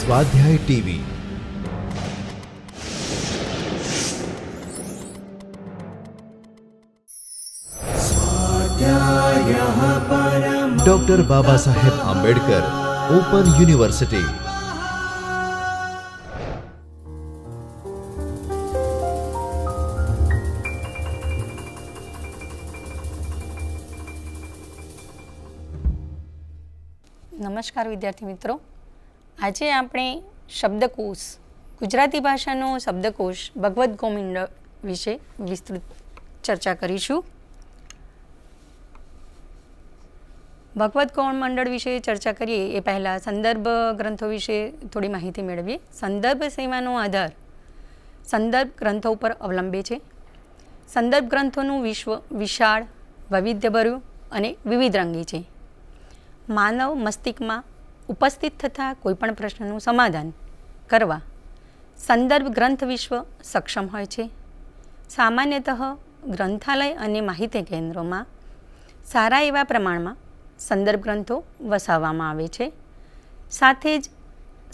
સ્વાધ્યાય TV. Doctor Baba Saheb Ambedkar open university. નમસ્કાર વિદ્યાર્થી મિત્રો, આજે આપણે શબ્દકોશ, ગુજરાતી ભાષાનો શબ્દકોશ ભગવદ્ ગોમંડળ વિશે વિસ્તૃત ચર્ચા કરીશું. ભગવદ્ ગોમંડળ વિશે ચર્ચા કરીએ એ પહેલાં સંદર્ભ ગ્રંથો વિશે થોડી માહિતી મેળવીએ. સંદર્ભ સેવાનો આધાર સંદર્ભ ગ્રંથો ઉપર અવલંબે છે. સંદર્ભ ગ્રંથોનું વિશ્વ વિશાળ, વૈવિધ્યભર્યું અને વિવિધરંગી છે. માનવ મસ્તિષ્કમાં ઉપસ્થિત થતા કોઈપણ પ્રશ્નનું સમાધાન કરવા સંદર્ભ ગ્રંથ વિશ્વ સક્ષમ હોય છે. સામાન્યતઃ ગ્રંથાલય અને માહિતી કેન્દ્રોમાં સારા એવા પ્રમાણમાં સંદર્ભ ગ્રંથો વસાવવામાં આવે છે. સાથે જ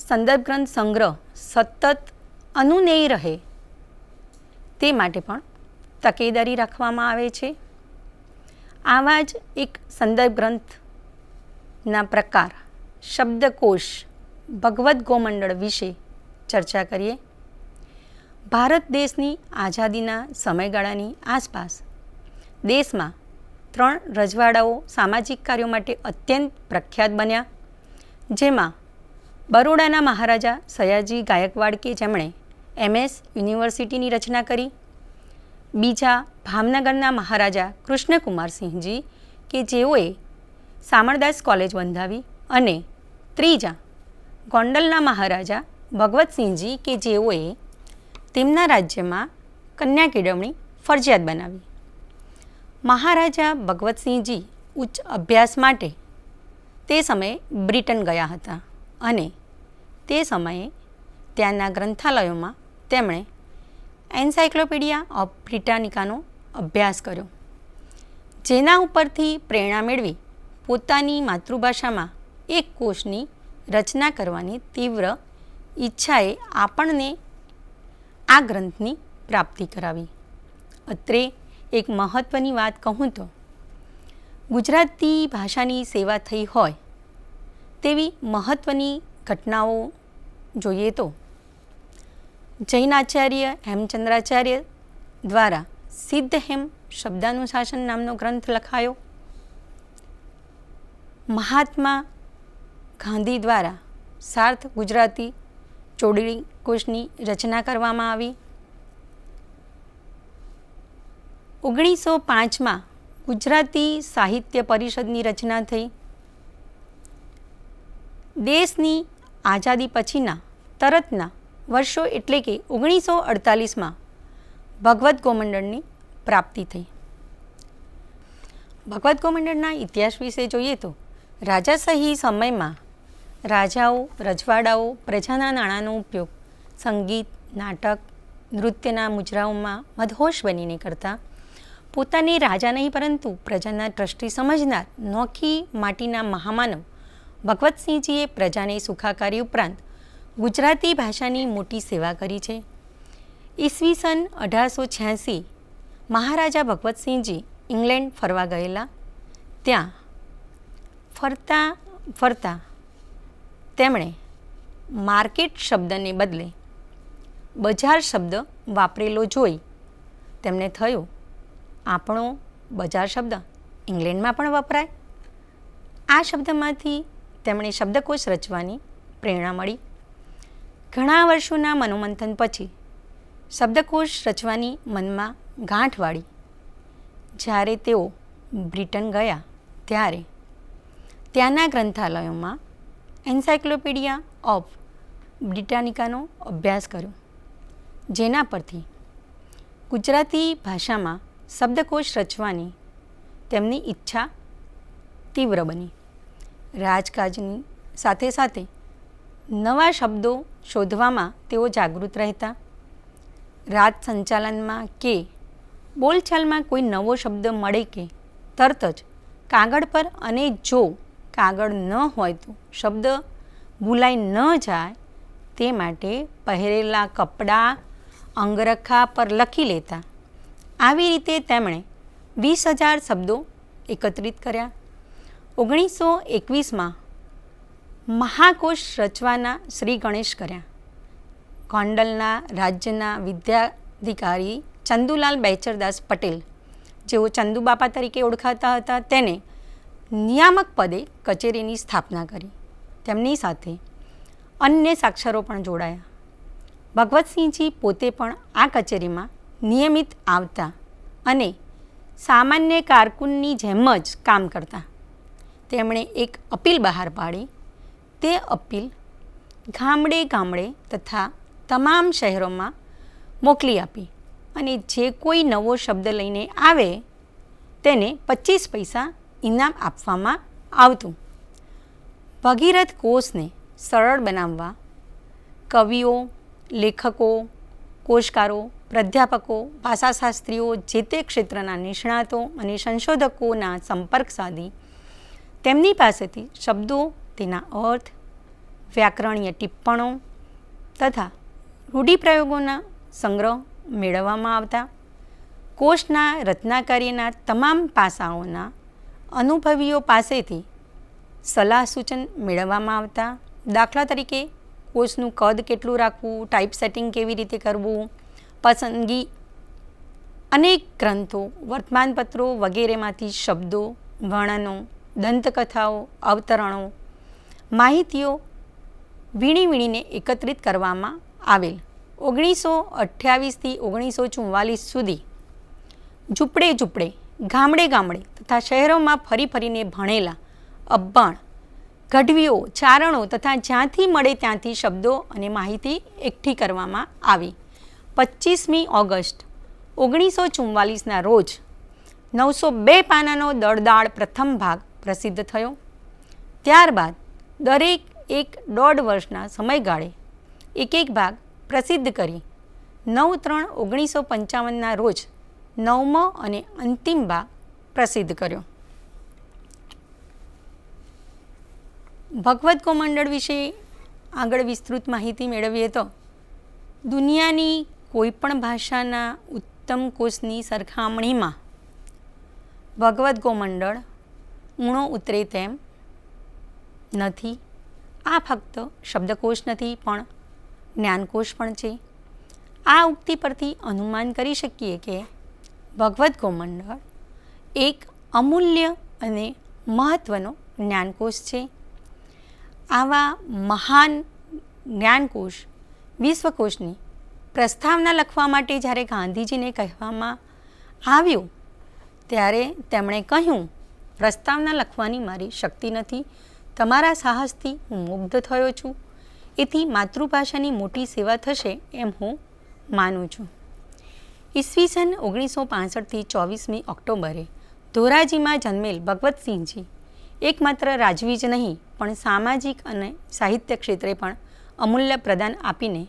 સંદર્ભ ગ્રંથ સંગ્રહ સતત અનુનેય રહે તે માટે પણ તકેદારી રાખવામાં આવે છે. આવા જ એક સંદર્ભ ગ્રંથના પ્રકાર શબ્દકોશ ભગવદ્ ગોમંડળ વિશે ચર્ચા કરીએ. ભારત દેશની આઝાદીના સમયગાળાની આસપાસ દેશમાં 3 રજવાડાઓ સામાજિક કાર્યો માટે અત્યંત પ્રખ્યાત બન્યા, જેમાં બરોડાના મહારાજા સયાજી ગાયકવાડ કે જેમણે MS યુનિવર્સિટીની રચના કરી, બીજા ભાવનગરના મહારાજા કૃષ્ણકુમારસિંહજી કે જેઓએ શામળદાસ કોલેજ બંધાવી, અને ત્રીજા ગોંડલના મહારાજા ભગવતસિંહજી કે જેઓએ તેમના રાજ્યમાં કન્યા કેળવણી ફરજિયાત બનાવી. મહારાજા ભગવતસિંહજી ઉચ્ચ અભ્યાસ માટે તે સમયે બ્રિટન ગયા હતા, અને તે સમયે ત્યાંના ગ્રંથાલયોમાં તેમણે એન્સાઇક્લોપીડિયા ઓફ બ્રિટાનિકાનો અભ્યાસ કર્યો, જેના ઉપરથી પ્રેરણા મેળવી પોતાની માતૃભાષામાં એક કોષની રચના કરવાની તીવ્ર ઈચ્છાએ આપણને આ ગ્રંથની પ્રાપ્તિ કરાવી. અત્રે એક મહત્ત્વની વાત કહું તો ગુજરાતી ભાષાની સેવા થઈ હોય તેવી મહત્ત્વની ઘટનાઓ જોઈએ તો જૈનાચાર્ય હેમચંદ્રાચાર્ય દ્વારા સિદ્ધહેમ શબ્દાનુશાસન નામનો ગ્રંથ લખાયો. મહાત્મા ગાંધી દ્વારા સાર્થ ગુજરાતી ચોડલી કોશની રચના કરવામાં આવી. 1905માં ગુજરાતી સાહિત્ય પરિષદની રચના થઈ. દેશની આઝાદી પછીના તરતના વર્ષો એટલે કે 1948માં ભગવદ્ ગોમંડળની પ્રાપ્તિ થઈ. ભગવદ્ ગોમંડળના ઇતિહાસ વિશે જોઈએ તો રાજાશાહી સમયમાં રાજાઓ, રજવાડાઓ પ્રજાના નાણાંનો ઉપયોગ સંગીત, નાટક, નૃત્યના મુજરાઓમાં મદહોશ બનીને કરતા પોતાને રાજા નહીં પરંતુ પ્રજાના ટ્રસ્ટી સમજનાર નોખી માટીના મહામાનવ ભગવતસિંહજીએ પ્રજાને સુખાકારી ઉપરાંત ગુજરાતી ભાષાની મોટી સેવા કરી છે. ઈસવીસન 1886 મહારાજા ભગવતસિંહજી ઇંગ્લેન્ડ ફરવા ગયેલા. ત્યાં ફરતા તેમણે માર્કેટ શબ્દને બદલે બજાર શબ્દ વાપરેલો જોઈ તેમને થયું, આપણો બજાર શબ્દ ઇંગ્લેન્ડમાં પણ વપરાય. આ શબ્દમાંથી તેમણે શબ્દકોશ રચવાની પ્રેરણા મળી. ઘણા વર્ષોના મનોમંથન પછી શબ્દકોશ રચવાની મનમાં ગાંઠ વાળી. જ્યારે તેઓ બ્રિટન ગયા ત્યારે ત્યાંના ગ્રંથાલયોમાં એન્સાઇક્લોપીડિયા ઓફ બ્રિટાનિકાનો અભ્યાસ કર્યો, જેના પરથી ગુજરાતી ભાષામાં શબ્દકોશ રચવાની તેમની ઈચ્છા તીવ્ર બની. રાજકાજની સાથે સાથે નવા શબ્દો શોધવામાં તેઓ જાગૃત રહેતા. રાજ સંચાલનમાં કે બોલચાલમાં કોઈ નવો શબ્દ મળે કે તરત જ કાગળ પર, અને જો કાગળ ન હોય તો શબ્દ ભૂલાઈ ન જાય તે માટે પહેરેલા કપડાં અંગરખા પર લખી લેતા. આવી રીતે તેમણે 20,000 શબ્દો એકત્રિત કર્યા. 1921માં મહાકોશ રચવાના શ્રી ગણેશ કર્યા. ગોંડલના રાજ્યના વિદ્યાધિકારી ચંદુલાલ બેચરદાસ પટેલ, જેઓ ચંદુબાપા તરીકે ઓળખાતા હતા, તેને નિયામક પદે કચેરીની સ્થાપના કરી. તેમની સાથે અન્ય સાક્ષરો પણ જોડાયા. ભગવતસિંહજી પોતે પણ આ કચેરીમાં નિયમિત આવતા અને સામાન્ય કારકુનની જેમ જ કામ કરતા. તેમણે એક અપીલ બહાર પાડી. તે અપીલ ગામડે ગામડે તથા તમામ શહેરોમાં મોકલી આપી અને જે કોઈ નવો શબ્દ લઈને આવે તેને 25 પૈસા ઇનામ આપવામાં આવતું. ભગીરથ કોષને સરળ બનાવવા કવિઓ, લેખકો, કોશકારો, પ્રાધ્યાપકો, ભાષાશાસ્ત્રીઓ, જે તે ક્ષેત્રના નિષ્ણાતો અને સંશોધકોના સંપર્ક સાધી તેમની પાસેથી શબ્દો, તેના અર્થ, વ્યાકરણીય ટિપ્પણો તથા રૂઢિપ્રયોગોના સંગ્રહ મેળવવામાં આવતા. કોષના રચનાકાર્યના તમામ પાસાઓના અનુભવીઓ પાસેથી સલાહ સૂચન મેળવવામાં આવતા. દાખલા તરીકે કોષનું કદ કેટલું રાખવું, ટાઈપ સેટિંગ કેવી રીતે કરવું, પસંદગી. અનેક ગ્રંથો, વર્તમાનપત્રો વગેરેમાંથી શબ્દો, વર્ણનો, દંતકથાઓ, અવતરણો, માહિતીઓ વીણીને એકત્રિત કરવામાં આવેલ. 1928થી 1944 સુધી ઝૂંપડે ગામડે તથા શહેરોમાં ફરીને ભણેલા અભણ, ગઢવીઓ, ચારણો તથા જ્યાંથી મળે ત્યાંથી શબ્દો અને માહિતી એકઠી કરવામાં આવી. 25મી ઓગસ્ટ 1944ના રોજ 902 પાનાનો દળદાળ પ્રથમ ભાગ પ્રસિદ્ધ થયો. ત્યારબાદ દરેક 1.5 વર્ષના સમયગાળે એક ભાગ પ્રસિદ્ધ કરી 9/3/1955ના રોજ 9મો અને અંતિમ ભાગ પ્રસિદ્ધ કર્યો. ભગવદ્ ગોમંડળ વિશે આગળ વિસ્તૃત માહિતી મેળવીએ તો દુનિયાની કોઈપણ ભાષાના ઉત્તમ કોષની સરખામણીમાં ભગવદ્ ગોમંડળ ઊણો ઉતરે તેમ નથી. આ ફક્ત શબ્દકોશ નથી પણ જ્ઞાનકોશ પણ છે. આ ઉક્તિ પરથી અનુમાન કરી શકીએ કે ભગવદ્ ગોમંડળ એક અમૂલ્ય અને મહત્ત્વનો જ્ઞાનકોશ છે. આવા મહાન જ્ઞાનકોશ વિશ્વકોશની પ્રસ્તાવના લખવા માટે જ્યારે ગાંધીજીને કહેવામાં આવ્યું ત્યારે તેમણે કહ્યું, પ્રસ્તાવના લખવાની મારી શક્તિ નથી. તમારા સાહસથી હું મુગ્ધ થયો છું. એથી માતૃભાષાની મોટી સેવા થશે એમ હું માનું છું. ઈસવીસન 1965થી 24મી ઓક્ટોબરે ધોરાજીમાં જન્મેલ ભગવતસિંહજી એકમાત્ર રાજવી જ નહીં પણ સામાજિક અને સાહિત્ય ક્ષેત્રે પણ અમૂલ્ય પ્રદાન આપીને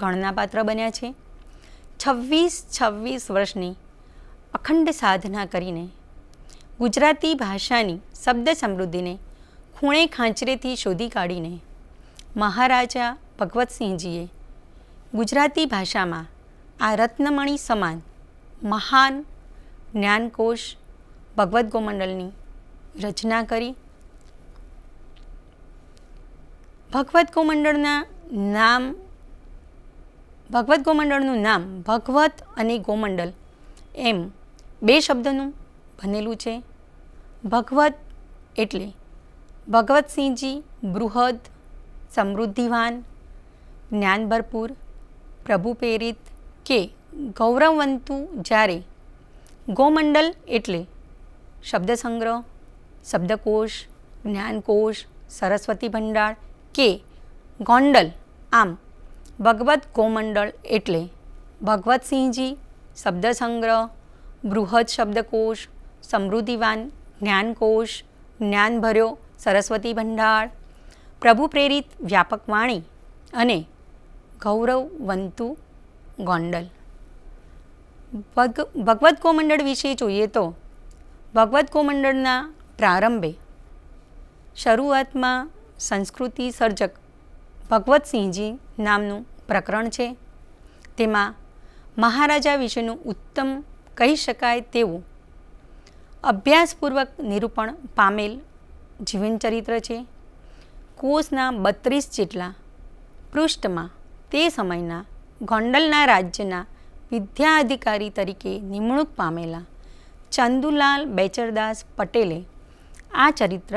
ગણનાપાત્ર બન્યા છે. 26 વર્ષની અખંડ સાધના કરીને ગુજરાતી ભાષાની શબ્દ સમૃદ્ધિને ખૂણે ખાંચરેથી શોધી કાઢીને મહારાજા ભગવતસિંહજીએ ગુજરાતી ભાષામાં આ રત્નમણી સમાન મહાન જ્ઞાનકોશ ભગવદ્ ગોમંડલની રચના કરી. ભગવદ્ ગોમંડળનું નામ ભગવત અને ગોમંડલ એમ 2 શબ્દનું બનેલું છે. ભગવત એટલે ભગવતસિંહજી બૃહદ, સમૃદ્ધિવાન, જ્ઞાન ભરપૂર, પ્રભુ પ્રેરિત કે ગૌરવવંતુ, જ્યારે ગોમંડલ એટલે શબ્દ સંગ્રહ, શબ્દકોશ, જ્ઞાનકોશ, સરસ્વતી ભંડાર કે ગોંડલ. આમ ભગવદ્ ગોમંડળ એટલે ભગવતસિંહજી શબ્દ સંગ્રહ, બૃહદ શબ્દકોશ, સમૃદ્ધિવાન જ્ઞાનકોશ, જ્ઞાન ભર્યો સરસ્વતી ભંડાર, પ્રભુ પ્રેરિત વ્યાપક વાણી અને ગૌરવવંતુ ગોંડલ. ભગવદ્ ગોમંડળ વિશે જોઈએ તો ભગવદ્ ગોમંડળના પ્રારંભે શરૂઆતમાં સંસ્કૃતિ સર્જક ભગવતસિંહજી નામનું પ્રકરણ છે. તેમાં મહારાજા વિશેનું ઉત્તમ કહી શકાય તેવું અભ્યાસપૂર્વક નિરૂપણ પામેલ જીવનચરિત્ર છે. કોષના 32 જેટલા પૃષ્ઠમાં તે સમયના ગોંડલના રાજ્યના વિદ્યાઅધિકારી તરીકે નિમણૂક પામેલા ચંદુલાલ બેચરદાસ પટેલે આ ચરિત્ર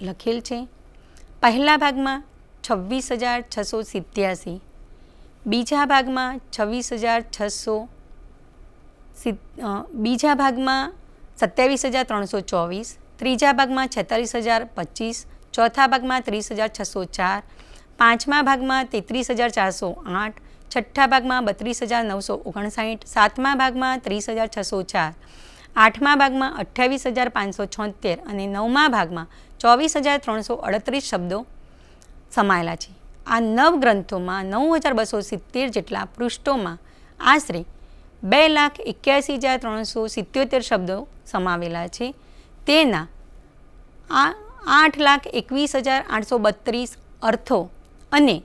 લખેલ છે. પહેલા ભાગમાં 26,687, બીજા ભાગમાં 27,324, ત્રીજા ભાગમાં 46,025, ચોથા ભાગમાં 30,604, પાંચમા ભાગમાં 33,408, છઠ્ઠા ભાગમાં 32,959, સાતમા ભાગમાં 30,604, આઠમા ભાગમાં 28,576 અને નવમા ભાગમાં 24,338 શબ્દો સમાયેલા છે. આ નવ ગ્રંથોમાં 9,270 જેટલા પૃષ્ઠોમાં આશરે 2,81,377 શબ્દો સમાવેલા છે. તેના 8,21,832 અર્થો અને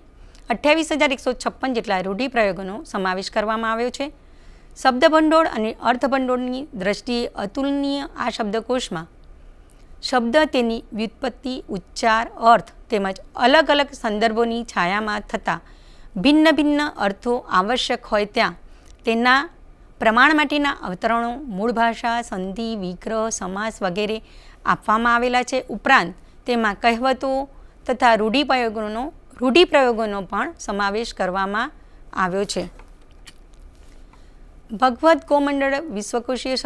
28,156 જેટલા રૂઢિપ્રયોગોનો સમાવેશ કરવામાં આવ્યો છે. શબ્દભંડોળ અને અર્થભંડોળની દ્રષ્ટિએ અતુલનીય આ શબ્દકોશમાં શબ્દ તેની વ્યુત્પત્તિ, ઉચ્ચાર, અર્થ તેમજ અલગ અલગ સંદર્ભોની છાયામાં થતા ભિન્ન ભિન્ન અર્થો આવશ્યક હોય ત્યાં તેના પ્રમાણ માટેના અવતરણો, મૂળ ભાષા, સંધિ, વિગ્રહ, સમાસ વગેરે આપવામાં આવેલા છે. ઉપરાંત તેમાં કહેવતો તથા રૂઢિપ્રયોગોનો પણ સમાવેશ કરવામાં આવ્યો છે. ભગવદ્ ગોમંડળ વિશ્વકોશીય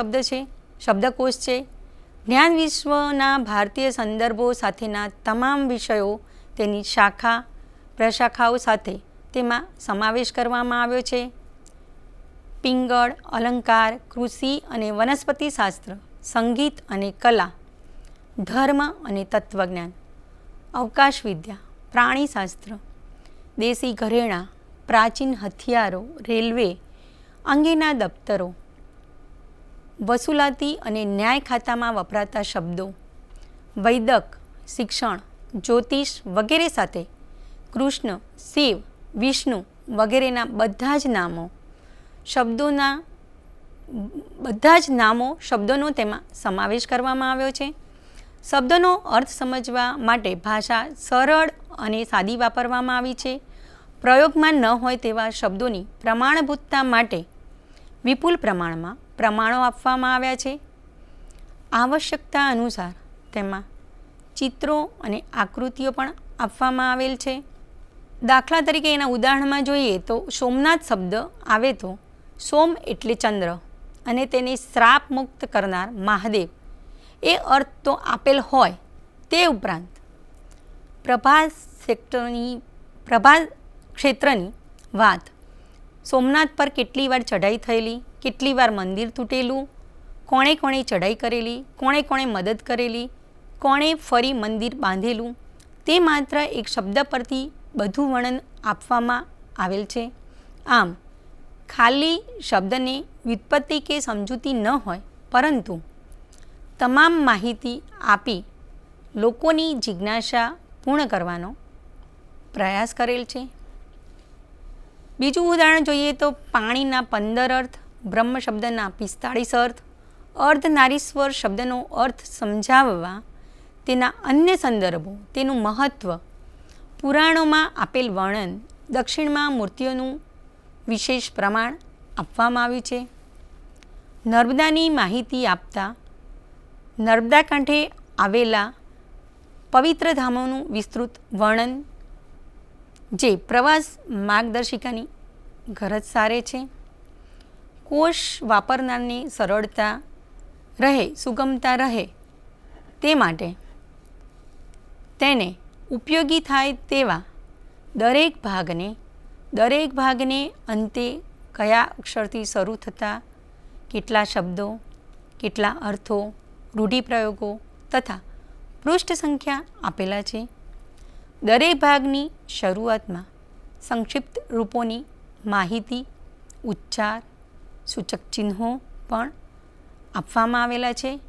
શબ્દકોશ છે. જ્ઞાન વિશ્વના ભારતીય સંદર્ભો સાથેના તમામ વિષયો તેની શાખા પ્રશાખાઓ સાથે તેમાં સમાવેશ કરવામાં આવ્યો છે. પિંગળ, અલંકાર, કૃષિ અને વનસ્પતિ શાસ્ત્ર, સંગીત અને કલા, ધર્મ અને તત્વજ્ઞાન, અવકાશ વિદ્યા, પ્રાણીશાસ્ત્ર, દેશી ઘરેણાં, પ્રાચીન હથિયારો, રેલવે અંગેના દફતરો, વસૂલાતી અને ન્યાય ખાતામાં વપરાતા શબ્દો, વૈદક, શિક્ષણ, જ્યોતિષ વગેરે સાથે કૃષ્ણ, શિવ, વિષ્ણુ વગેરેના બધા જ નામો શબ્દોનો તેમાં સમાવેશ કરવામાં આવ્યો છે. શબ્દોનો અર્થ સમજવા માટે ભાષા સરળ અને સાદી વાપરવામાં આવી છે. પ્રયોગમાં ન હોય તેવા શબ્દોની પ્રમાણભૂતતા માટે વિપુલ પ્રમાણમાં પ્રમાણો આપવામાં આવ્યા છે. આવશ્યકતા અનુસાર તેમાં ચિત્રો અને આકૃતિઓ પણ આપવામાં આવેલ છે. દાખલા તરીકે એના ઉદાહરણમાં જોઈએ તો સોમનાથ શબ્દ આવે તો સોમ એટલે ચંદ્ર અને તેને શ્રાપ મુક્ત કરનાર મહાદેવ એ અર્થ તો આપેલ હોય. તે ઉપરાંત પ્રભાસ ક્ષેત્રની વાત, સોમનાથ પર કેટલી વાર ચઢાઈ થયેલી, કેટલી વાર મંદિર તૂટેલું, કોણે કોણે ચઢાઈ કરેલી, કોણે કોણે મદદ કરેલી, કોણે ફરી મંદિર બાંધેલું, તે માત્ર એક શબ્દ પરથી બધું વર્ણન આપવામાં આવેલ છે. આમ ખાલી શબ્દને વ્યુત્પત્તિ કે સમજૂતી ન હોય પરંતુ તમામ માહિતી આપી લોકોની જિજ્ઞાસા પૂર્ણ કરવાનો પ્રયાસ કરેલ છે. બીજું ઉદાહરણ જોઈએ તો પાણીના 15 અર્થ, બ્રહ્મ શબ્દના 45 અર્થ, અર્ધનારીશ્વર શબ્દનો અર્થ સમજાવવા તેના અન્ય સંદર્ભો, તેનું મહત્ત્વ, પુરાણોમાં આપેલ વર્ણન, દક્ષિણમાં મૂર્તિઓનું વિશેષ પ્રમાણ આપવામાં આવ્યું છે. નર્મદાની માહિતી આપતા નર્મદા કાંઠે આવેલા પવિત્ર ધામોનું વિસ્તૃત વર્ણન જે પ્રવાસ માર્ગદર્શિકાની ગરજ સારે છે. કોષ વાપરનારને સરળતા રહે, સુગમતા રહે તે માટે તેને ઉપયોગી થાય તેવા દરેક ભાગને અંતે કયા અક્ષરથી શરૂ થતા કેટલા શબ્દો, કેટલા અર્થો, રૂઢિપ્રયોગો તથા પૃષ્ઠ સંખ્યા આપેલા છે. દરેક ભાગની શરૂઆતમાં સંક્ષિપ્ત રૂપોની માહિતી, ઉચ્ચાર, સૂચક ચિહ્નો પણ આપવામાં આવેલા છે.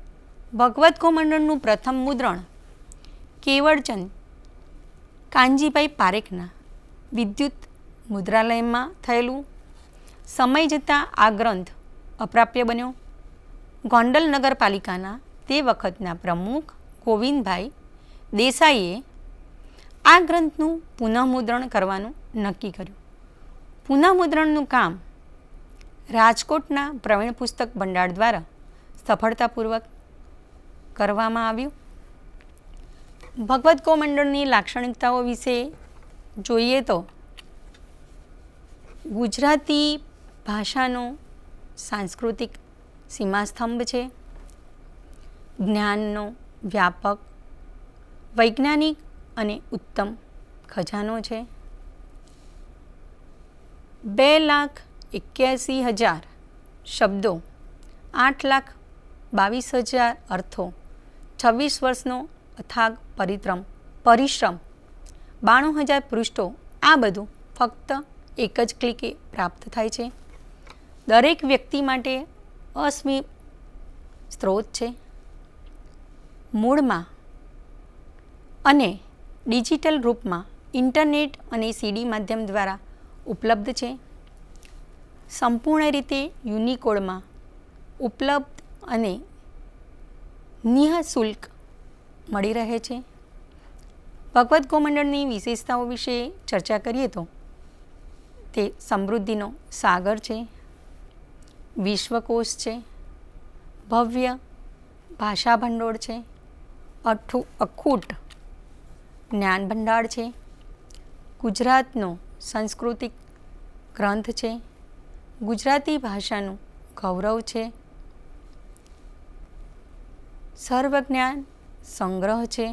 ભગવદ્ ગોમંડળનું પ્રથમ મુદ્રણ કેવળચંદ કાનજીભાઈ પારેખના વિદ્યુત મુદ્રાલયમાં થયેલું. સમય જતાં આ ગ્રંથ અપ્રાપ્ય બન્યો. ગોંડલ નગરપાલિકાના તે વખતના પ્રમુખ ગોવિંદભાઈ દેસાઈએ આ ગ્રંથનું પુનઃમુદ્રણ કરવાનું નક્કી કર્યું. પુનઃમુદ્રણનું કામ રાજકોટના પ્રવીણ પુસ્તક ભંડાર દ્વારા સફળતાપૂર્વક કરવામાં આવ્યું. ભગવદ્ ગોમંડળની લાક્ષણિકતાઓ વિશે જોઈએ તો ગુજરાતી ભાષાનો સાંસ્કૃતિક સીમાસ્તંભ છે. જ્ઞાનનો વ્યાપક, વૈજ્ઞાનિક અને ઉત્તમ ખજાનો છે. 2,81,000 શબ્દો, 8,22,000 અર્થો, 26 વર્ષનો અથાગ પરિશ્રમ, 92,000 પૃષ્ઠો, આ બધું ફક્ત એક જ ક્લિકે પ્રાપ્ત થાય છે. દરેક વ્યક્તિ માટે અસીમ સ્ત્રોત છે. મૂળમાં અને ડિજિટલ રૂપમાં ઇન્ટરનેટ અને સીડી માધ્યમ દ્વારા ઉપલબ્ધ છે. સંપૂર્ણ રીતે યુનિકોડમાં ઉપલબ્ધ અને નિઃશુલ્ક મળી રહે છે. ભગવદ્ ગોમંડળની વિશેષતાઓ વિશે ચર્ચા કરીએ તો તે સમૃદ્ધિનો સાગર છે, વિશ્વકોશ છે, ભવ્ય ભાષા ભંડોળ છે, અખૂટ જ્ઞાન ભંડાર છે, ગુજરાતનો સાંસ્કૃતિક ગ્રંથ છે, ગુજરાતી ભાષાનું ગૌરવ છે, સર્વજ્ઞાન સંગ્રહ છે,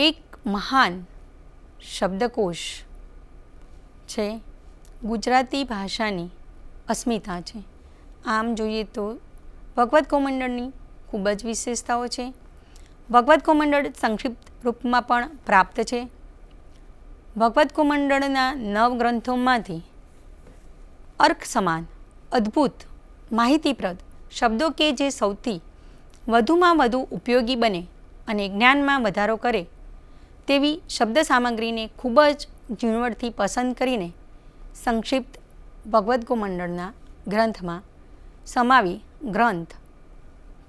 એક મહાન શબ્દકોશ છે, ગુજરાતી ભાષાની અસ્મિતા છે. આમ જોઈએ તો ભગવદ્ ગોમંડળની ખૂબ જ વિશેષતાઓ છે. ભગવદ્ ગોમંડળ સંક્ષિપ્ત રૂપમાં પણ પ્રાપ્ત છે. ભગવદ્ ગોમંડળના 9 ગ્રંથોમાંથી અર્ક સમાન અદ્ભુત માહિતીપ્રદ શબ્દો કે જે સૌથી વધુમાં વધુ ઉપયોગી બને અને જ્ઞાનમાં વધારો કરે તેવી શબ્દ સામગ્રીને ખૂબ જ ઝીણવટથી પસંદ કરીને સંક્ષિપ્ત ભગવદ્ ગોમંડળના ગ્રંથમાં સમાવી ગ્રંથ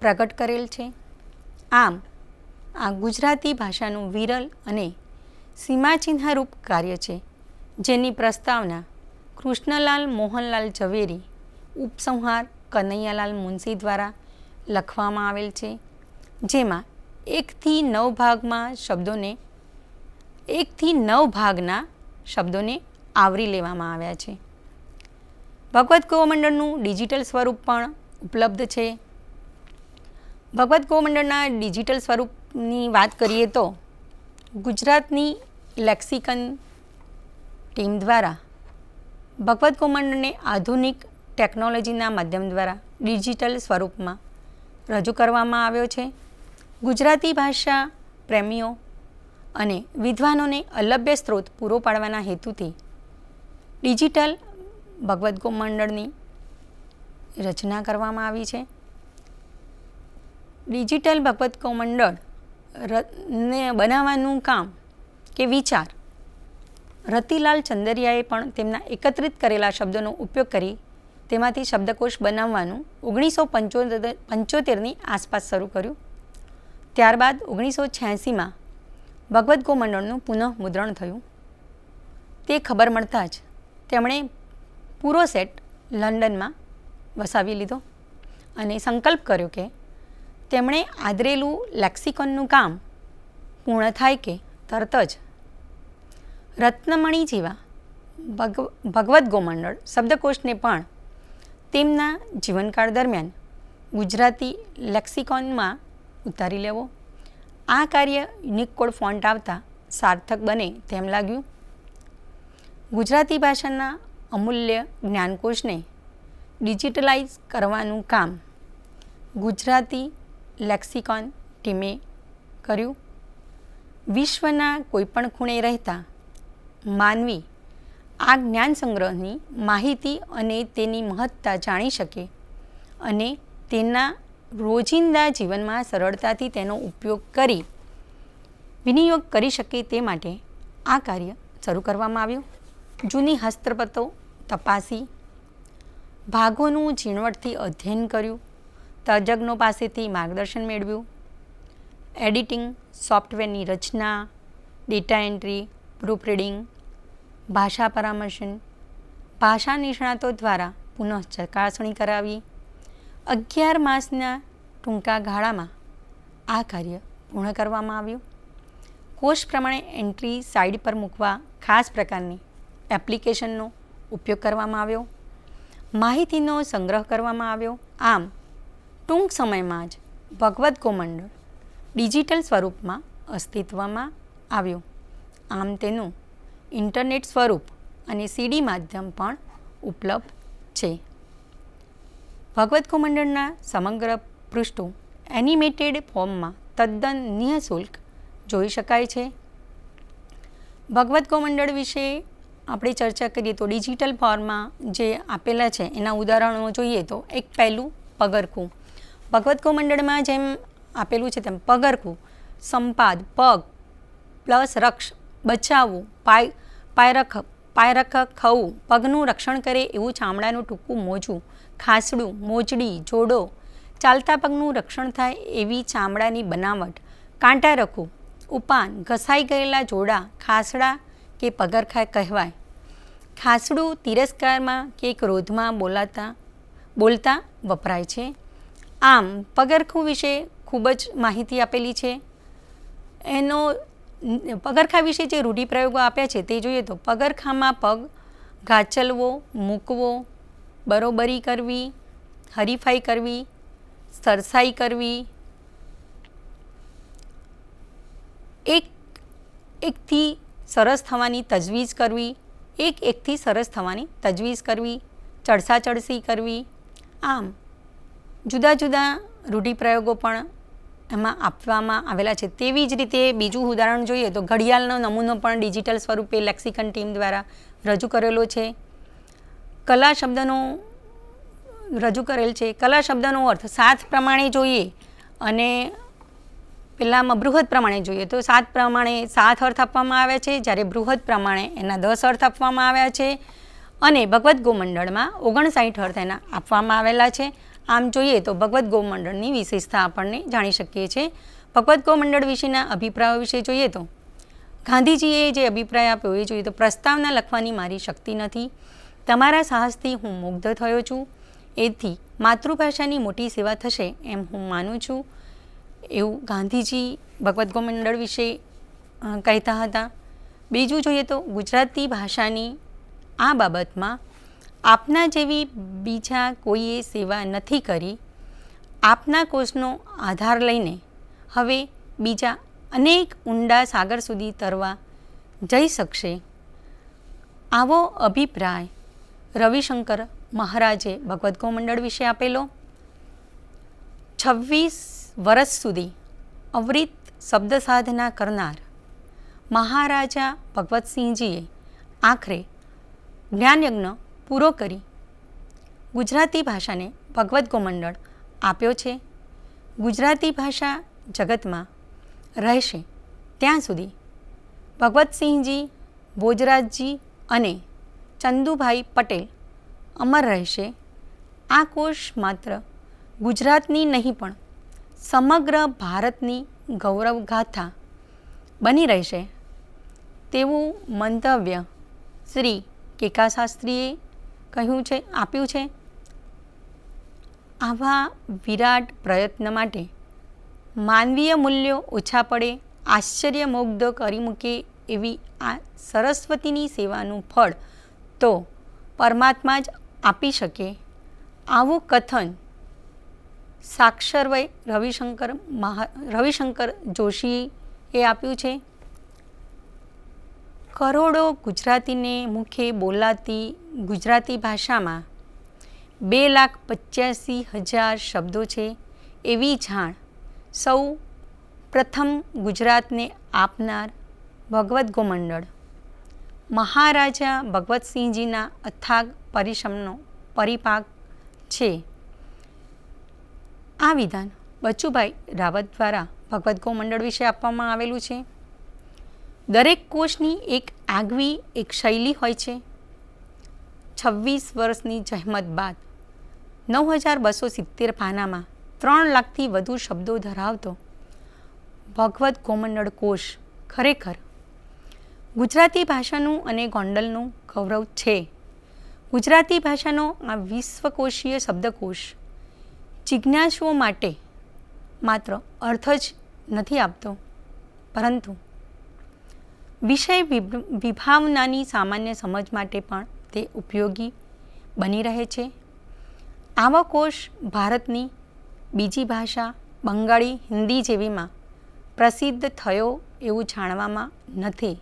પ્રગટ કરેલ છે. આમ આ ગુજરાતી ભાષાનું વિરલ અને સીમાચિહ્નરૂપ કાર્ય છે, જેની પ્રસ્તાવના કૃષ્ણલાલ મોહનલાલ ઝવેરી, ઉપસંહાર કનૈયાલાલ મુનશી દ્વારા લખવામાં આવેલ છે, જેમાં 1 થી 9 ભાગના શબ્દોને આવરી લેવામાં આવ્યા છે. ભગવદ્ ગોમંડળનું ડિજિટલ સ્વરૂપ પણ ઉપલબ્ધ છે. ભગવદ્ ગોમંડળના ડિજિટલ સ્વરૂપની વાત કરીએ તો ગુજરાતની લેક્સિકન ટીમ દ્વારા ભગવદ્ ગોમંડળને આધુનિક ટેકનોલોજીના માધ્યમ દ્વારા ડિજિટલ સ્વરૂપમાં રજૂ કરવામાં આવ્યો છે. ગુજરાતી ભાષા પ્રેમીઓ અને વિદ્વાનોને અલભ્ય સ્ત્રોત પૂરો પાડવાના હેતુથી ડિજિટલ ભગવદ્ ગોમંડળની રચના કરવામાં આવી છે. ડિજિટલ ભગવદ્ ગોમંડળ ને બનાવવાનું કામ કે વિચાર રતિલાલ ચંદરિયાએ પણ તેમના એકત્રિત કરેલા શબ્દોનો ઉપયોગ કરી તેમાંથી શબ્દકોશ બનાવવાનું 1975ની આસપાસ શરૂ કર્યું. ત્યારબાદ 1986માં ભગવદ્ ગોમંડળનું પુનઃમુદ્રણ થયું. તે ખબર મળતાં જ તેમણે પૂરો સેટ લંડનમાં વસાવી લીધો અને સંકલ્પ કર્યો કે તેમણે આદરેલું લેક્સિકોનનું કામ પૂર્ણ થાય કે તરત જ રત્નમણી જેવા ભગવદ્ ગોમંડળ શબ્દકોશને પણ તેમના જીવનકાળ દરમિયાન ગુજરાતી લેક્સિકોનમાં ઉતારી લેવો. આ કાર્ય યુનિકોડ ફોન્ટ આવતા સાર્થક બને તેમ લાગ્યું. ગુજરાતી ભાષાના અમૂલ્ય જ્ઞાનકોશને ડિજિટલાઇઝ કરવાનું કામ ગુજરાતી લેક્સિકોન ટીમે કર્યું. વિશ્વના કોઈપણ ખૂણે રહેતા માનવી આ જ્ઞાન સંગ્રહની માહિતી અને તેની મહત્તા જાણી શકે અને તેના રોજિંદા જીવનમાં સરળતાથી તેનો ઉપયોગ કરી વિનિયોગ કરી શકે તે માટે આ કાર્ય શરૂ કરવામાં આવ્યું. જૂની હસ્તપ્રતો તપાસી, ભાગોનું ઝીણવટથી અધ્યયન કર્યું, તજજ્ઞો પાસેથી માર્ગદર્શન મેળવ્યું, એડિટિંગ, સોફ્ટવેરની રચના, ડેટા એન્ટ્રી, પ્રૂફ રીડિંગ, ભાષા પરામર્શન, ભાષા નિષ્ણાતો દ્વારા પુનઃ ચકાસણી કરાવી. 11 માસના ટૂંકા ગાળામાં આ કાર્ય પૂર્ણ કરવામાં આવ્યું. કોષ પ્રમાણે એન્ટ્રી સાઇડ પર મૂકવા ખાસ પ્રકારની એપ્લિકેશનનો ઉપયોગ કરવામાં આવ્યો. માહિતીનો સંગ્રહ કરવામાં આવ્યો. આમ ટૂંક સમયમાં જ ભગવદ્ ગોમંડળ ડિજિટલ સ્વરૂપમાં અસ્તિત્વમાં આવ્યું. આમ તેનું ઇન્ટરનેટ સ્વરૂપ અને CD માધ્યમ પણ ઉપલબ્ધ છે. ભગવદ્ ગોમંડળના સમગ્ર પૃષ્ઠો એનિમેટેડ ફોર્મમાં તદ્દન નિઃશુલ્ક જોઈ શકાય છે. ભગવદ્ ગોમંડળ વિશે આપણે ચર્ચા કરીએ તો ડિજિટલ ફોર્મમાં જે આપેલા છે એના ઉદાહરણો જોઈએ તો એક પહેલું પગરખું. ભગવદ્ ગોમંડળમાં જેમ આપેલું છે તેમ પગરખું, સંપાદ, પગ પ્લસ રક્ષ, બચાવવું, પાયરખ ખવું, પગનું રક્ષણ કરે એવું ચામડાનું ટૂંકું મોજું, ખાસડું, મોજડી, જોડો, ચાલતા પગનું રક્ષણ થાય એવી ચામડાની બનાવટ, કાંટારખું, ઉપાન, ઘસાઈ ગયેલા જોડા, ખાસડા કે પગરખા કહેવાય. ખાસડું તિરસ્કારમાં કે ક્રોધમાં બોલતા વપરાય છે. આમ પગરખું વિશે ખૂબ જ માહિતી આપેલી છે. એનો પગરખા વિશે જે રૂઢિપ્રયોગો આપ્યા છે તે જોઈએ તો પગરખામાં પગ ગાચલવો, મૂકવો, બરોબરી કરવી, હરીફાઈ કરવી, સરસાઈ કરવી, એકથી સરસ થવાની તજવીજ કરવી, એકથી સરસ થવાની તજવીજ કરવી, ચડસાચડસી કરવી. આમ જુદા જુદા રૂઢિપ્રયોગો પણ એમાં આપવામાં આવેલા છે. તેવી જ રીતે બીજું ઉદાહરણ જોઈએ તો ઘડિયાળનો નમૂનો પણ ડિજિટલ સ્વરૂપે લેક્સિકન ટીમ દ્વારા રજૂ કરેલો છે. કલા શબ્દનો રજૂ કરેલ છે. કલા શબ્દનો અર્થ સાત પ્રમાણે જોઈએ અને પહેલાંમાં બૃહદ પ્રમાણે જોઈએ તો સાત પ્રમાણે 7 અર્થ આપવામાં આવ્યા છે, જ્યારે બૃહદ પ્રમાણે એના 10 અર્થ આપવામાં આવ્યા છે અને ભગવદ્ ગોમંડળમાં 59 અર્થ એના આપવામાં આવેલા છે. આમ જોઈએ તો ભગવદ્ ગોમંડળની વિશેષતા આપણને જાણી શકીએ છીએ. ભગવદ્ ગોમંડળ વિશેના અભિપ્રાયો વિશે જોઈએ તો ગાંધીજીએ જે અભિપ્રાય આપ્યો એ જોઈએ તો પ્રસ્તાવના લખવાની મારી શક્તિ નથી. તમારા સાહસથી હું મુગ્ધ થયો છું. એથી માતૃભાષાની મોટી સેવા થશે એમ હું માનું છું. એવું ગાંધીજી ભગવદ્ ગોમંડળ વિશે કહેતા હતા. બીજું જોઈએ તો ગુજરાતી ભાષાની આ બાબતમાં આપના જેવી બીજા કોઈએ સેવા નથી કરી. આપના કોષનો આધાર લઈને હવે બીજા અનેક ઊંડા સાગર સુધી તરવા જઈ શકશે. આવો અભિપ્રાય રવિશંકર મહારાજે ભગવદ્ ગોમંડળ વિશે આપેલો. 26 વર્ષ સુધી અવિરત શબ્દ સાધના કરનાર મહારાજા ભગવતસિંહજીએ આખરે જ્ઞાનયજ્ઞ પૂરો કરી ગુજરાતી ભાષાને ભગવદ્ ગોમંડળ આપ્યો છે. ગુજરાતી ભાષા જગતમાં રહેશે ત્યાં સુધી ભગવતસિંહજી, ભોજરાજજી અને ચંદુભાઈ પટેલ અમર રહેશે. આ કોશ માત્ર ગુજરાતની નહીં પણ સમગ્ર ભારતની ગૌરવગાથા બની રહેશે તેવું મંતવ્ય શ્રી કેકા શાસ્ત્રીએ આપ્યું છે. આવા વિરાટ પ્રયત્ન માટે માનવીય મૂલ્યો ઓછા પડે, આશ્ચર્યમુગ્ધ કરી મૂકે એવી આ સરસ્વતીની સેવાનું ફળ તો પરમાત્મા જ આપી શકે. આવું કથન સાક્ષરવય રવિશંકર જોશીએ આપ્યું છે. કરોડો ગુજરાતીને મુખે બોલાતી ગુજરાતી ભાષામાં 2,85,000 શબ્દો છે એવી જાણ સૌ પ્રથમ ગુજરાતને આપનાર ભગવદ્ ગોમંડળ મહારાજા ભગવતસિંહજીના અથાગ પરિશ્રમનો પરિપાક છે. આ વિધાન બચુભાઈ રાવત દ્વારા ભગવદ્ ગોમંડળ વિશે આપવામાં આવેલું છે. દરેક કોષની એક આગવી એક શૈલી હોય છે. 26 વર્ષની જહેમત બાદ 9270 પાનામાં 3 લાખથી વધુ શબ્દો ધરાવતો ભગવદ્ ગોમંડળ કોશ ખરેખર ગુજરાતી ભાષાનું અને ગોંડલનું ગૌરવ છે. ગુજરાતી ભાષાનો આ વિશ્વકોશીય શબ્દકોશ જિજ્ઞાસુઓ માટે માત્ર અર્થ જ નથી આપતો, પરંતુ વિષય વિભાવનાની સામાન્ય સમજ માટે પણ તે ઉપયોગી બની રહે છે. આવો કોશ ભારતની બીજી ભાષા બંગાળી, હિન્દી જેવીમાં પ્રસિદ્ધ થયો એવું જાણવામાં નથી.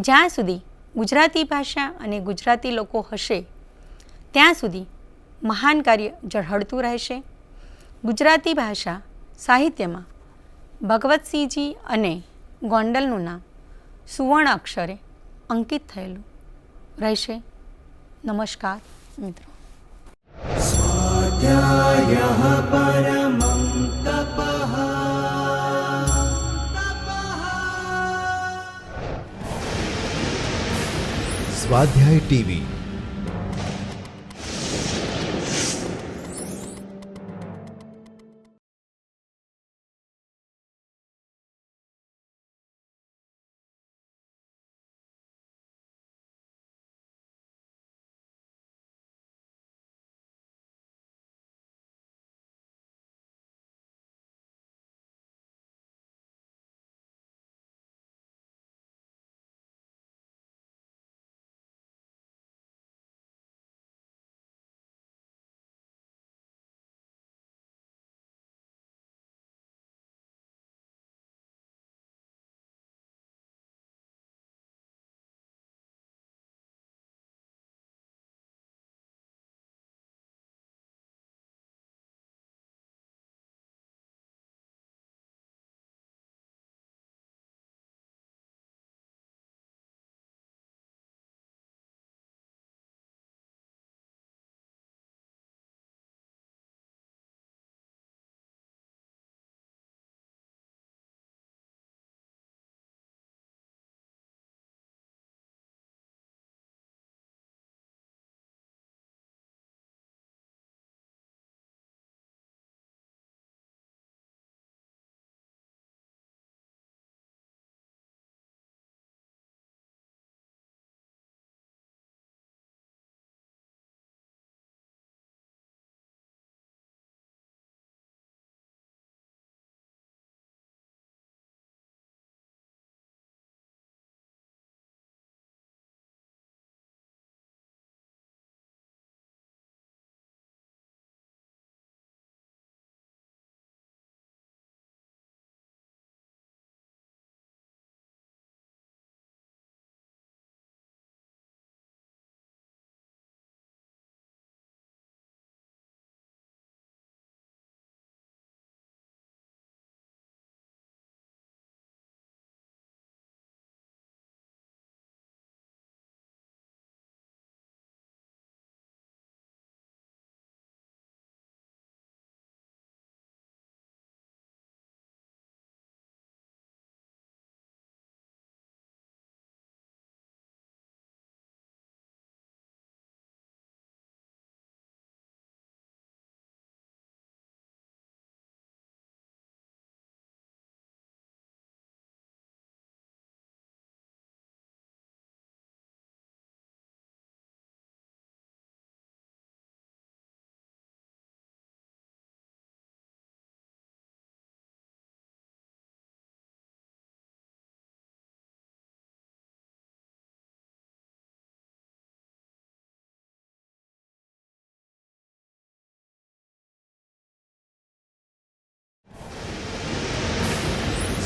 જ્યાં સુધી ગુજરાતી ભાષા અને ગુજરાતી લોકો હશે ત્યાં સુધી મહાન કાર્ય ઝળહળતું રહેશે. ગુજરાતી ભાષા સાહિત્યમાં ભગવતસિંહજી અને ગોંડલનું નામ સુવર્ણ અક્ષરે અંકિત થયેલું રહેશે. નમસ્કાર મિત્રો. સ્વાધ્યાય ટીવી.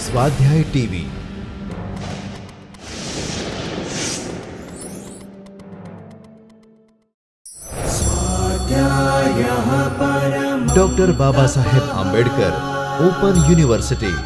સ્વાધ્યાય TV. Doctor Baba Saheb Ambedkar open university.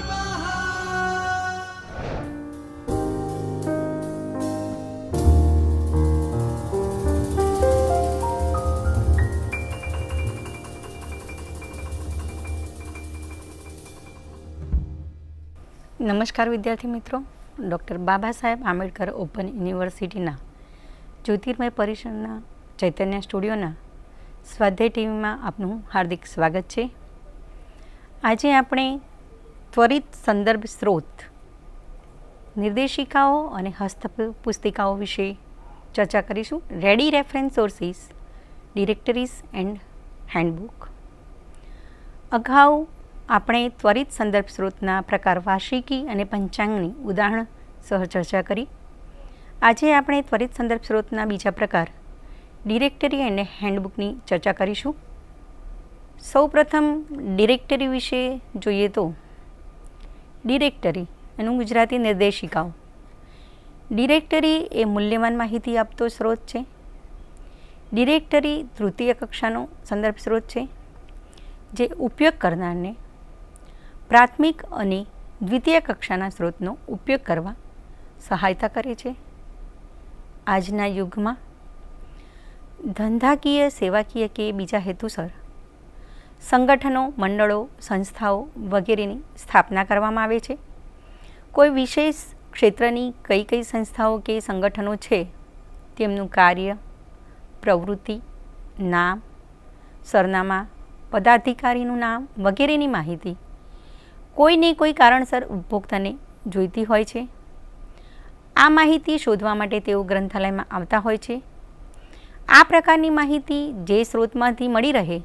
નમસ્કાર વિદ્યાર્થી મિત્રો, ડૉક્ટર બાબા સાહેબ આંબેડકર ઓપન યુનિવર્સિટીના જ્યોતિર્મય પરિસરના ચૈતન્ય સ્ટુડિયોના સ્વાધ્યાય ટીવીમાં આપનું હાર્દિક સ્વાગત છે. આજે આપણે ત્વરિત સંદર્ભ સ્ત્રોત, નિર્દેશિકાઓ અને હસ્તપુસ્તિકાઓ વિશે ચર્ચા કરીશું. Ready reference sources, directories and handbook. અગાઉ આપણે ત્વરિત સંદર્ભ સ્ત્રોતના પ્રકાર વાર્ષિકી અને પંચાંગની ઉદાહરણ સહ ચર્ચા કરી. આજે આપણે ત્વરિત સંદર્ભ સ્ત્રોતના બીજા પ્રકાર ડિરેક્ટરી અને હેન્ડબુકની ચર્ચા કરીશું. સૌપ્રથમ ડિરેક્ટરી વિશે જોઈએ તો ડિરેક્ટરી એનું ગુજરાતી નિર્દેશિકાઓ. ડિરેક્ટરી એ મૂલ્યવાન માહિતી આપતો સ્ત્રોત છે. ડિરેક્ટરી તૃતીય કક્ષાનો સંદર્ભ સ્ત્રોત છે જે ઉપયોગ કરનારને પ્રાથમિક અને દ્વિતીય કક્ષાના સ્ત્રોતનો ઉપયોગ કરવા સહાયતા કરે છે. આજના યુગમાં ધંધાકીય, સેવાકીય કે બીજા હેતુસર સંગઠનો, મંડળો, સંસ્થાઓ વગેરેની સ્થાપના કરવામાં આવે છે. કોઈ વિશેષ ક્ષેત્રની કઈ સંસ્થાઓ કે સંગઠનો છે તેમનું કાર્ય, પ્રવૃત્તિ, નામ, સરનામા, પદાધિકારીનું નામ વગેરેની માહિતી કોઈને કોઈ કારણસર ઉપભોક્તાને જોઈતી હોય છે. આ માહિતી શોધવા માટે તેઓ ગ્રંથાલયમાં આવતા હોય છે. આ પ્રકારની માહિતી જે સ્ત્રોતમાંથી મળી રહે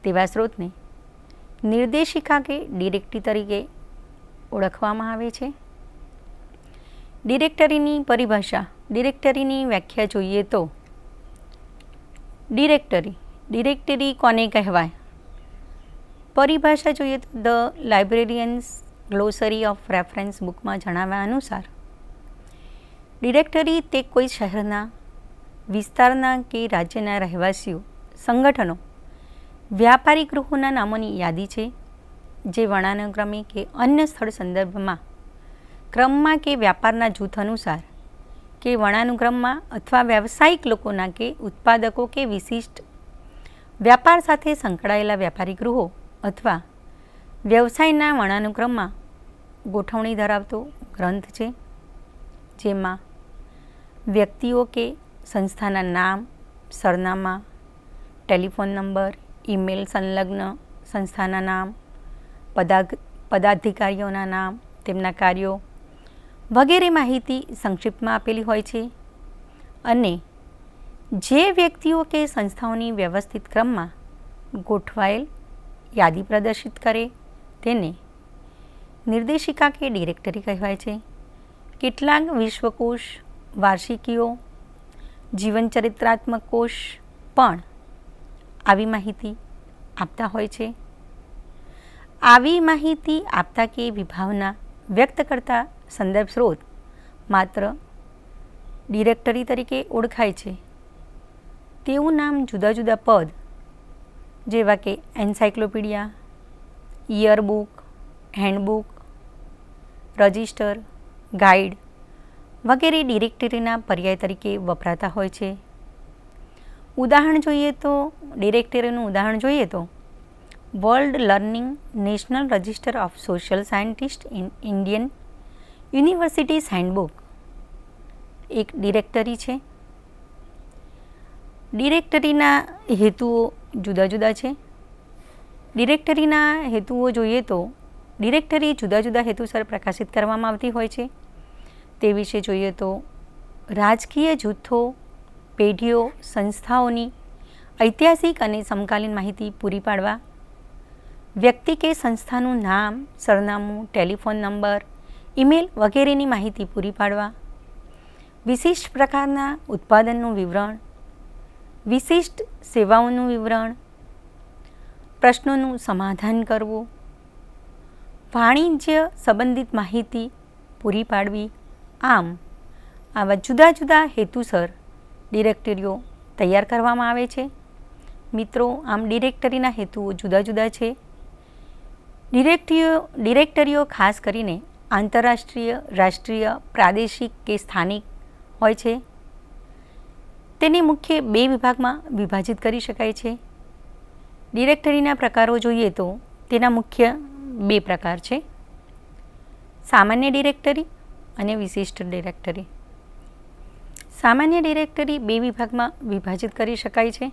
તેવા સ્ત્રોતને નિર્દેશિકા કે ડિરેક્ટરી તરીકે ઓળખવામાં આવે છે. ડિરેક્ટરીની પરિભાષા, ડિરેક્ટરીની વ્યાખ્યા જોઈએ તો ડિરેક્ટરી કોને કહેવાય? પરિભાષા જોઈએ તો ધ લાઇબ્રેરિયન્સ ગ્લોસરી ઓફ રેફરન્સ બુકમાં જણાવ્યા અનુસાર ડિરેક્ટરી તે કોઈ શહેરના, વિસ્તારના કે રાજ્યના રહેવાસીઓ, સંગઠનો, વ્યાપારી ગૃહોના નામોની યાદી છે જે વર્ણાનુક્રમે કે અન્ય સ્થળ સંદર્ભમાં ક્રમમાં કે વ્યાપારના જૂથ અનુસાર કે વર્ણાનુક્રમમાં અથવા વ્યાવસાયિક લોકોના કે ઉત્પાદકો કે વિશિષ્ટ વ્યાપાર સાથે સંકળાયેલા વ્યાપારી ગૃહો અથવા વ્યવસાયના વર્ણાનુક્રમમાં ગોઠવણી ધરાવતો ગ્રંથ છે, જેમાં વ્યક્તિઓ કે સંસ્થાના નામ, સરનામા, ટેલિફોન નંબર, ઈમેલ સંલગ્ન સંસ્થાના નામ, પદાધિકારીઓના નામ, તેમના કાર્યો વગેરે માહિતી સંક્ષિપ્તમાં આપેલી હોય છે. અને જે વ્યક્તિઓ કે સંસ્થાઓની વ્યવસ્થિત ક્રમમાં ગોઠવાયેલ યાદી પ્રદર્શિત કરે તેને નિર્દેશિકા કે ડિરેક્ટરી કહેવાય છે. કેટલાક વિશ્વકોશ, વાર્ષિકીઓ, જીવનચરિત્રાત્મક કોશ પણ આવી માહિતી આપતા હોય છે. આવી માહિતી આપતા કે વિભાવના વ્યક્ત કરતા સંદર્ભ સ્ત્રોત માત્ર ડિરેક્ટરી તરીકે ઓળખાય છે. તેવું નામ જુદા જુદા પદ જેવા કે એન્સાઇક્લોપીડિયા, યરબુક, હેન્ડબુક, રજિસ્ટર, ગાઈડ વગેરે ડિરેક્ટરીના પર્યાય તરીકે વપરાતા હોય છે. ઉદાહરણ જોઈએ તો ડિરેક્ટરીનું ઉદાહરણ જોઈએ તો world learning national register of social scientist in Indian universities handbook એક ડિરેક્ટરી છે. ડિરેક્ટરીના હેતુઓ જુદા જુદા છે. ડિરેક્ટરીના હેતુઓ જોઈએ તો ડિરેક્ટરી જુદા જુદા હેતુસર પ્રકાશિત કરવામાં આવતી હોય છે. તે વિશે જોઈએ તો રાજકીય જૂથો, પેઢીઓ, સંસ્થાઓની ઐતિહાસિક અને સમકાલીન માહિતી પૂરી પાડવા, વ્યક્તિ કે સંસ્થાનું નામ, સરનામું, ટેલિફોન નંબર, ઈમેલ વગેરેની માહિતી પૂરી પાડવા, વિશિષ્ટ પ્રકારના ઉત્પાદનનું વિવરણ, વિશિષ્ટ સેવાઓનું વિવરણ, પ્રશ્નોનું સમાધાન કરવું, વાણિજ્ય સંબંધિત માહિતી પૂરી પાડવી. આમ આવા જુદા જુદા હેતુસર ડિરેક્ટરીઓ તૈયાર કરવામાં આવે છે. મિત્રો, આમ ડિરેક્ટરીના હેતુઓ જુદા જુદા છે. ડિરેક્ટરીઓ ખાસ કરીને આંતરરાષ્ટ્રીય, રાષ્ટ્રીય, પ્રાદેશિક કે સ્થાનિક હોય છે. તેને મુખ્ય બે વિભાગમાં વિભાજિત કરી શકાય છે. ડિરેક્ટરીના પ્રકારો જોઈએ તો તેના મુખ્ય બે પ્રકાર છે. સામાન્ય ડિરેક્ટરી અને વિશિષ્ટ ડિરેક્ટરી. સામાન્ય ડિરેક્ટરી બે વિભાગમાં વિભાજિત કરી શકાય છે: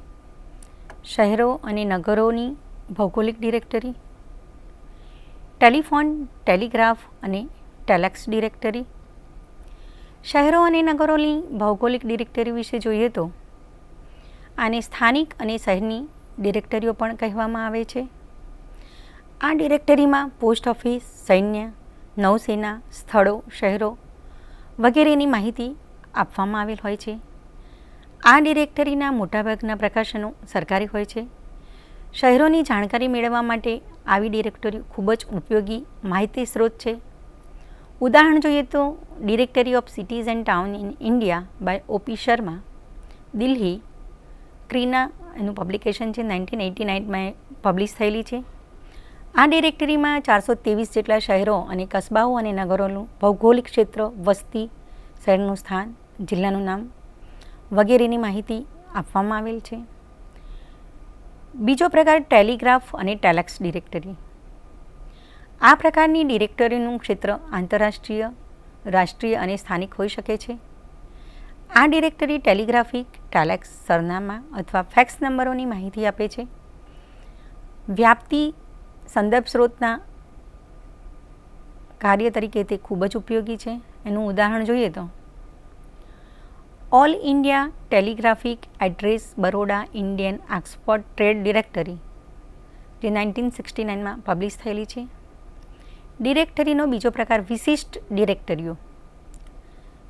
શહેરો અને નગરોની ભૌગોલિક ડિરેક્ટરી, ટેલિફોન, ટેલિગ્રાફ અને ટેલેક્સ ડિરેક્ટરી. શહેરો અને નગરોની ભૌગોલિક ડિરેક્ટરી વિશે જોઈએ તો આને સ્થાનિક અને શહેરની ડિરેક્ટરીઓ પણ કહેવામાં આવે છે. આ ડિરેક્ટરીમાં પોસ્ટ ઓફિસ, સૈન્ય, નૌસેના, સ્થળો, શહેરો વગેરેની માહિતી આપવામાં આવેલ હોય છે. આ ડિરેક્ટરીના મોટાભાગના પ્રકાશનો સરકારી હોય છે. શહેરોની જાણકારી મેળવવા માટે આવી ડિરેક્ટરી ખૂબ જ ઉપયોગી માહિતી સ્ત્રોત છે. ઉદાહરણ જોઈએ તો directory of cities and town in India by O.P. Sharma, Delhi, ક્રીના એનું પબ્લિકેશન છે, 1989માં પબ્લિશ થયેલી છે. આ ડિરેક્ટરીમાં 423 જેટલા શહેરો અને કસ્બાઓ અને નગરોનું ભૌગોલિક ક્ષેત્ર, વસ્તી, શહેરનું સ્થાન, જિલ્લાનું નામ વગેરેની માહિતી આપવામાં આવેલ છે. બીજો પ્રકાર ટેલિગ્રાફ અને ટેલેક્સ ડિરેક્ટરી. આ પ્રકારની ડિરેક્ટરીનું ક્ષેત્ર આંતરરાષ્ટ્રીય, રાષ્ટ્રીય અને સ્થાનિક હોઈ શકે છે. આ ડિરેક્ટરી ટેલિગ્રાફિક, ટેલેક્સ, સરનામા અથવા ફેક્સ નંબરોની માહિતી આપે છે. વ્યાપ્તિ સંદર્ભ સ્ત્રોતના કાર્ય તરીકે તે ખૂબ જ ઉપયોગી છે. એનું ઉદાહરણ જોઈએ તો all India telegraphic address Baroda Indian export trade directory, જે 1969માં પબ્લિશ થયેલી છે. ડિરેક્ટરીનો બીજો પ્રકાર વિશિષ્ટ ડિરેક્ટરીઓ.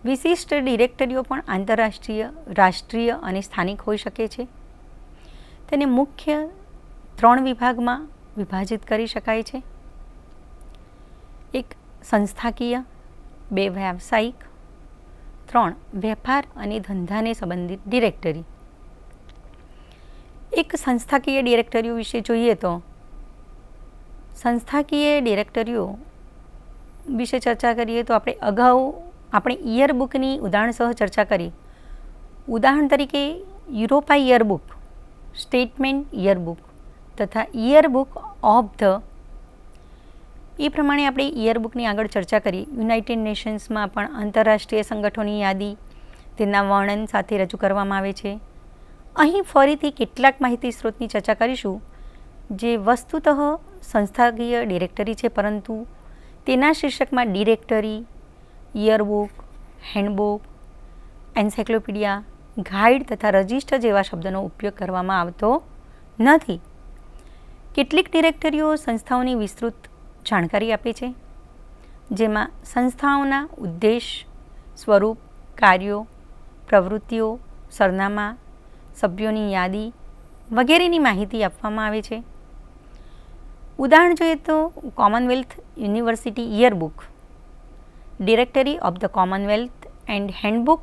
વિશિષ્ટ ડિરેક્ટરીઓ પણ આંતરરાષ્ટ્રીય, રાષ્ટ્રીય અને સ્થાનિક હોઈ શકે છે. તેને મુખ્ય 3 વિભાગમાં વિભાજિત કરી શકાય છે: 1 સંસ્થાકીય, 2 વ્યાવસાયિક, 3 વેપાર અને ધંધાને સંબંધિત ડિરેક્ટરી. એક સંસ્થાકીય ડિરેક્ટરીઓ વિશે જોઈએ તો સંસ્થાકીય ડિરેક્ટરીઓ વિશે ચર્ચા કરીએ તો આપણે ઈયરબુકની ઉદાહરણસહ ચર્ચા કરી. ઉદાહરણ તરીકે યુરોપા ઈયરબુક, સ્ટેટમેન્ટ ઈયરબુક તથા ઈયરબુક ઓફ ધ, એ પ્રમાણે આપણે ઈયરબુકની આગળ ચર્ચા કરી. યુનાઇટેડ નેશન્સમાં પણ આંતરરાષ્ટ્રીય સંગઠનોની યાદી તેના વર્ણન સાથે રજૂ કરવામાં આવે છે. અહીં ફરીથી કેટલાક માહિતી સ્ત્રોતની ચર્ચા કરીશું જે વસ્તુતઃ સંસ્થાકીય ડિરેક્ટરી છે, પરંતુ તેના શીર્ષકમાં ડિરેક્ટરી, ઈયરબુક, હેન્ડબુક, એન્સાઇક્લોપીડિયા, ગાઈડ તથા રજિસ્ટર જેવા શબ્દોનો ઉપયોગ કરવામાં આવતો નથી. કેટલીક ડિરેક્ટરીઓ સંસ્થાઓની વિસ્તૃત જાણકારી આપે છે, જેમાં સંસ્થાઓના ઉદ્દેશ, સ્વરૂપ, કાર્યો, પ્રવૃત્તિઓ, સરનામા, સભ્યોની યાદી વગેરેની માહિતી આપવામાં આવે છે. ઉદાહરણ જોઈએ તો Commonwealth university yearbook, directory of the Commonwealth and handbook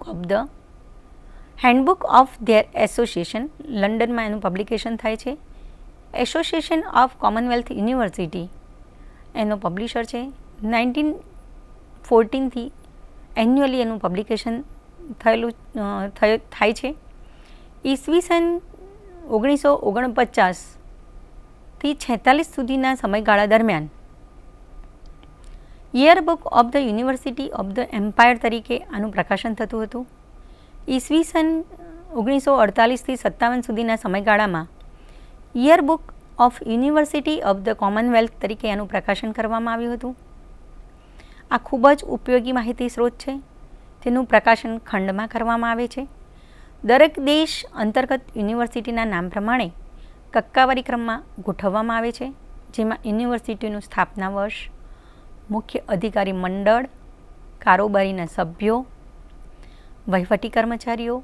of their association, લંડનમાં એનું પબ્લિકેશન થાય છે. એસોસિએશન ઓફ કોમનવેલ્થ યુનિવર્સિટી એનો પબ્લિશર છે. 1914થી એન્યુઅલી એનું પબ્લિકેશન થાય છે. ઈસવીસન 1949થી 46 સુધીના સમયગાળા દરમિયાન yearbook of the university of the empire તરીકે આનું પ્રકાશન થતું હતું. ઈસવીસન 1948થી 57 સુધીના સમયગાળામાં yearbook of university of the Commonwealth તરીકે આનું પ્રકાશન કરવામાં આવ્યું હતું. આ ખૂબ જ ઉપયોગી માહિતી સ્ત્રોત છે. તેનું પ્રકાશન ખંડમાં કરવામાં આવે છે. દરેક દેશ અંતર્ગત યુનિવર્સિટીના નામ પ્રમાણે કક્કાવારી ક્રમમાં ગોઠવવામાં આવે છે, જેમાં યુનિવર્સિટીનું સ્થાપના વર્ષ, મુખ્ય અધિકારી મંડળ, કારોબારીના સભ્યો, વહીવટી કર્મચારીઓ,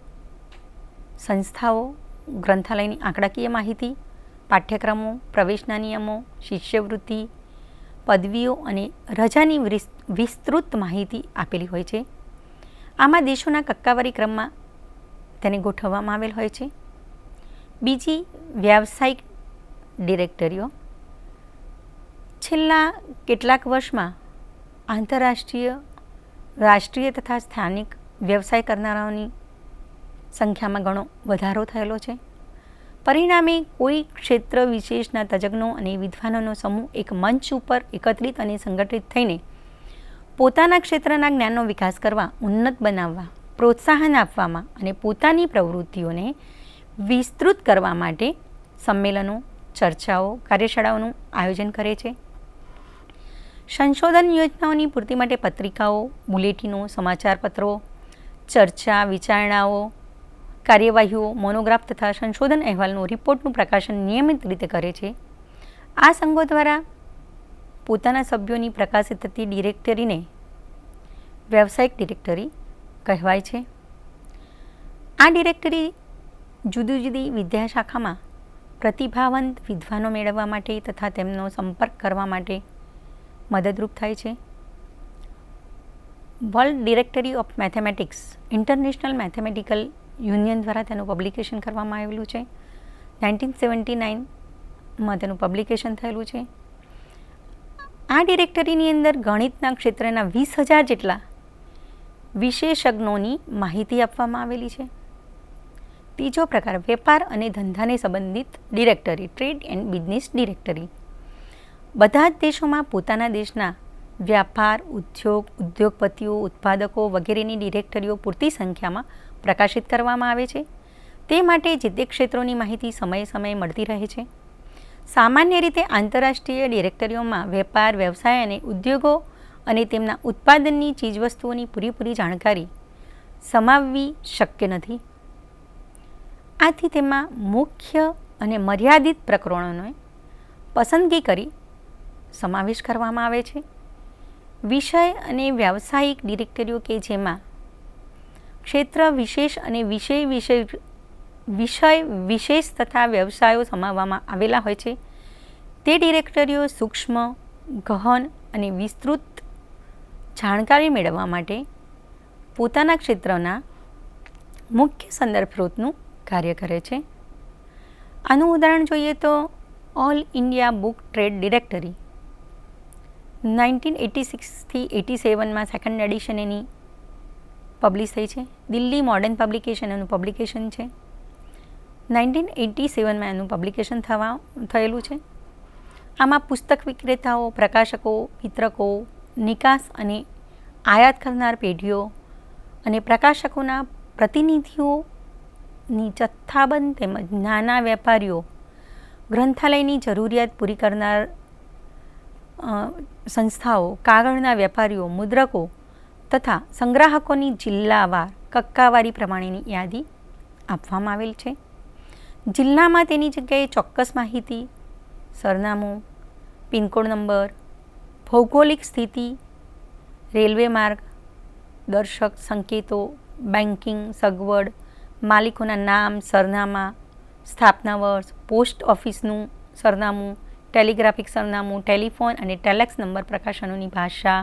સંસ્થાઓ, ગ્રંથાલયની આંકડાકીય માહિતી, પાઠ્યક્રમો, પ્રવેશના નિયમો, શિષ્યવૃત્તિ, પદવીઓ અને રજાની વિસ્તૃત માહિતી આપેલી હોય છે. આમાં દેશોના કક્કાવારી ક્રમમાં તેને ગોઠવવામાં આવેલ હોય છે. બીજી વ્યાવસાયિક ડિરેક્ટરીઓ. છેલ્લા કેટલાક વર્ષમાં આંતરરાષ્ટ્રીય, રાષ્ટ્રીય તથા સ્થાનિક વ્યવસાય કરનારાઓની સંખ્યામાં ઘણો વધારો થયેલો છે. પરિણામે કોઈ ક્ષેત્ર વિશેષના તજજ્ઞો અને વિદ્વાનોનો સમૂહ એક મંચ ઉપર એકત્રિત અને સંગઠિત થઈને પોતાના ક્ષેત્રના જ્ઞાનનો વિકાસ કરવા, ઉન્નત બનાવવા, પ્રોત્સાહન આપવામાં અને પોતાની પ્રવૃત્તિઓને વિસ્તૃત કરવા માટે સંમેલનો, ચર્ચાઓ, કાર્યશાળાઓનું આયોજન કરે છે. સંશોધન યોજનાઓની પૂર્તિ માટે પત્રિકાઓ, બુલેટિનો, સમાચારપત્રો, ચર્ચા, વિચારણાઓ, કાર્યવાહીઓ, મોનોગ્રાફ તથા સંશોધન અહેવાલનું રિપોર્ટનું પ્રકાશન નિયમિત રીતે કરે છે. આ સંઘો દ્વારા પોતાના સભ્યોની પ્રકાશિત થતી ડિરેક્ટરીને વ્યવસાયિક ડિરેક્ટરી કહેવાય છે. આ ડિરેક્ટરી જુદી જુદી વિદ્યાશાખામાં પ્રતિભાવંત વિદ્વાનો મેળવવા માટે તથા તેમનો સંપર્ક કરવા માટે મદદરૂપ થાય છે. World directory of mathematics international mathematical union દ્વારા તેનું પબ્લિકેશન કરવામાં આવેલું છે. 1979માં તેનું પબ્લિકેશન થયેલું છે. આ ડિરેક્ટરીની અંદર ગણિતના ક્ષેત્રના 20,000 જેટલા વિશેષજ્ઞોની માહિતી આપવામાં આવેલી છે. ત્રીજો પ્રકાર વેપાર અને ધંધાને સંબંધિત directory, trade and business directory. બધા જ દેશોમાં પોતાના દેશના વ્યાપાર, ઉદ્યોગ, ઉદ્યોગપતિઓ, ઉત્પાદકો વગેરેની ડિરેક્ટરીઓ પૂરતી સંખ્યામાં પ્રકાશિત કરવામાં આવે છે. તે માટે જે તે ક્ષેત્રોની માહિતી સમયે સમયે મળતી રહે છે. સામાન્ય રીતે આંતરરાષ્ટ્રીય ડિરેક્ટરીઓમાં વેપાર, વ્યવસાય અને ઉદ્યોગો અને તેમના ઉત્પાદનની ચીજવસ્તુઓની પૂરેપૂરી જાણકારી સમાવવી શક્ય નથી. આથી તેમાં મુખ્ય અને મર્યાદિત પ્રકરણોને પસંદગી કરી સમાવેશ કરવામાં આવે છે. વિષય અને વ્યાવસાયિક ડિરેક્ટરીઓ કે જેમાં ક્ષેત્ર વિશેષ અને વિષય વિશેષ તથા વ્યવસાયો સમાવવામાં આવેલા હોય છે. તે ડિરેક્ટરીઓ સૂક્ષ્મ, ગહન અને વિસ્તૃત જાણકારી મેળવવા માટે પોતાના ક્ષેત્રના મુખ્ય સંદર્ભ સ્ત્રોતનું કાર્ય કરે છે. આનું ઉદાહરણ જોઈએ તો all India book trade directory 1986થી 87માં સેકન્ડ એડિશન એની પબ્લિશ થઈ છે. દિલ્હી મોડર્ન પબ્લિકેશન એનું પબ્લિકેશન છે. 1987માં એનું પબ્લિકેશન થયેલું છે. આમાં પુસ્તક વિક્રેતાઓ, પ્રકાશકો, વિતરકો, નિકાસ અને આયાત કરનાર પેઢીઓ અને પ્રકાશકોના પ્રતિનિધિઓની જથ્થાબંધ તેમજ નાના વેપારીઓ, ગ્રંથાલયની જરૂરિયાત પૂરી કરનાર સંસ્થાઓ, કાગળના વેપારીઓ, મુદ્રકો તથા સંગ્રાહકોની જિલ્લાવાર કક્કાવારી પ્રમાણેની યાદી આપવામાં આવેલ છે. જિલ્લામાં તેની જગ્યાએ ચોક્કસ માહિતી, સરનામું, પિનકોડ નંબર, ભૌગોલિક સ્થિતિ, રેલવે માર્ગ, દર્શક સંકેતો, બેન્કિંગ સગવડ, માલિકોના નામ, સરનામા, સ્થાપના વર્ષ, પોસ્ટ ઓફિસનું સરનામું, ટેલિગ્રાફિક સરનામું, ટેલિફોન અને ટેલેક્સ નંબર, પ્રકાશનોની ભાષા,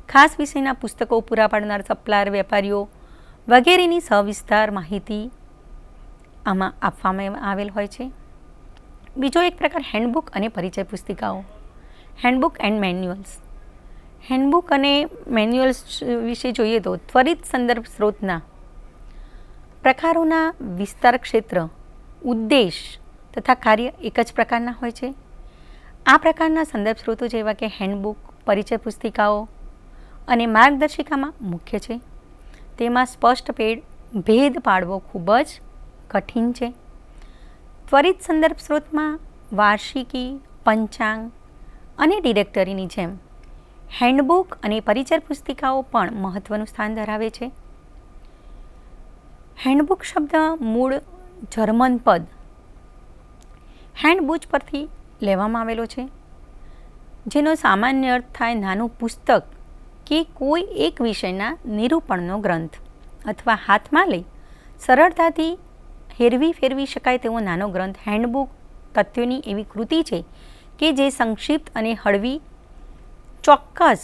ખાસ વિષયના પુસ્તકો પૂરા પાડનાર સપ્લાયર, વેપારીઓ વગેરેની સવિસ્તાર માહિતી આમાં આપવામાં આવેલ હોય છે. બીજો એક પ્રકાર હેન્ડબુક અને પરિચય પુસ્તિકાઓ, હેન્ડબુક એન્ડ મેન્યુઅલ્સ. હેન્ડબુક અને મેન્યુઅલ્સ વિશે જોઈએ તો ત્વરિત સંદર્ભ સ્ત્રોતના પ્રકારોના વિસ્તાર, ક્ષેત્ર, ઉદ્દેશ તથા કાર્ય એક જ પ્રકારના હોય છે. આ પ્રકારના સંદર્ભ સ્ત્રોતો જેવા કે હેન્ડબુક, પરિચય પુસ્તિકાઓ અને માર્ગદર્શિકામાં મુખ્ય છે. તેમાં સ્પષ્ટ ભેદ પાડવો ખૂબ જ કઠિન છે. ત્વરિત સંદર્ભ સ્ત્રોતમાં વાર્ષિકી, પંચાંગ અને ડિરેક્ટરીની જેમ હેન્ડબુક અને પરિચય પુસ્તિકાઓ પણ મહત્ત્વનું સ્થાન ધરાવે છે. હેન્ડબુક શબ્દ મૂળ જર્મન પદ હેન્ડબુચ પરથી લેવામાં આવેલો છે, જેનો સામાન્ય અર્થ થાય નાનું પુસ્તક કે કોઈ એક વિષયના નિરૂપણનો ગ્રંથ અથવા હાથમાં લઈ સરળતાથી હેરવી ફેરવી શકાય તેવો નાનો ગ્રંથ. હેન્ડબુક તથ્યોની એવી કૃતિ છે કે જે સંક્ષિપ્ત અને હળવી ચોક્કસ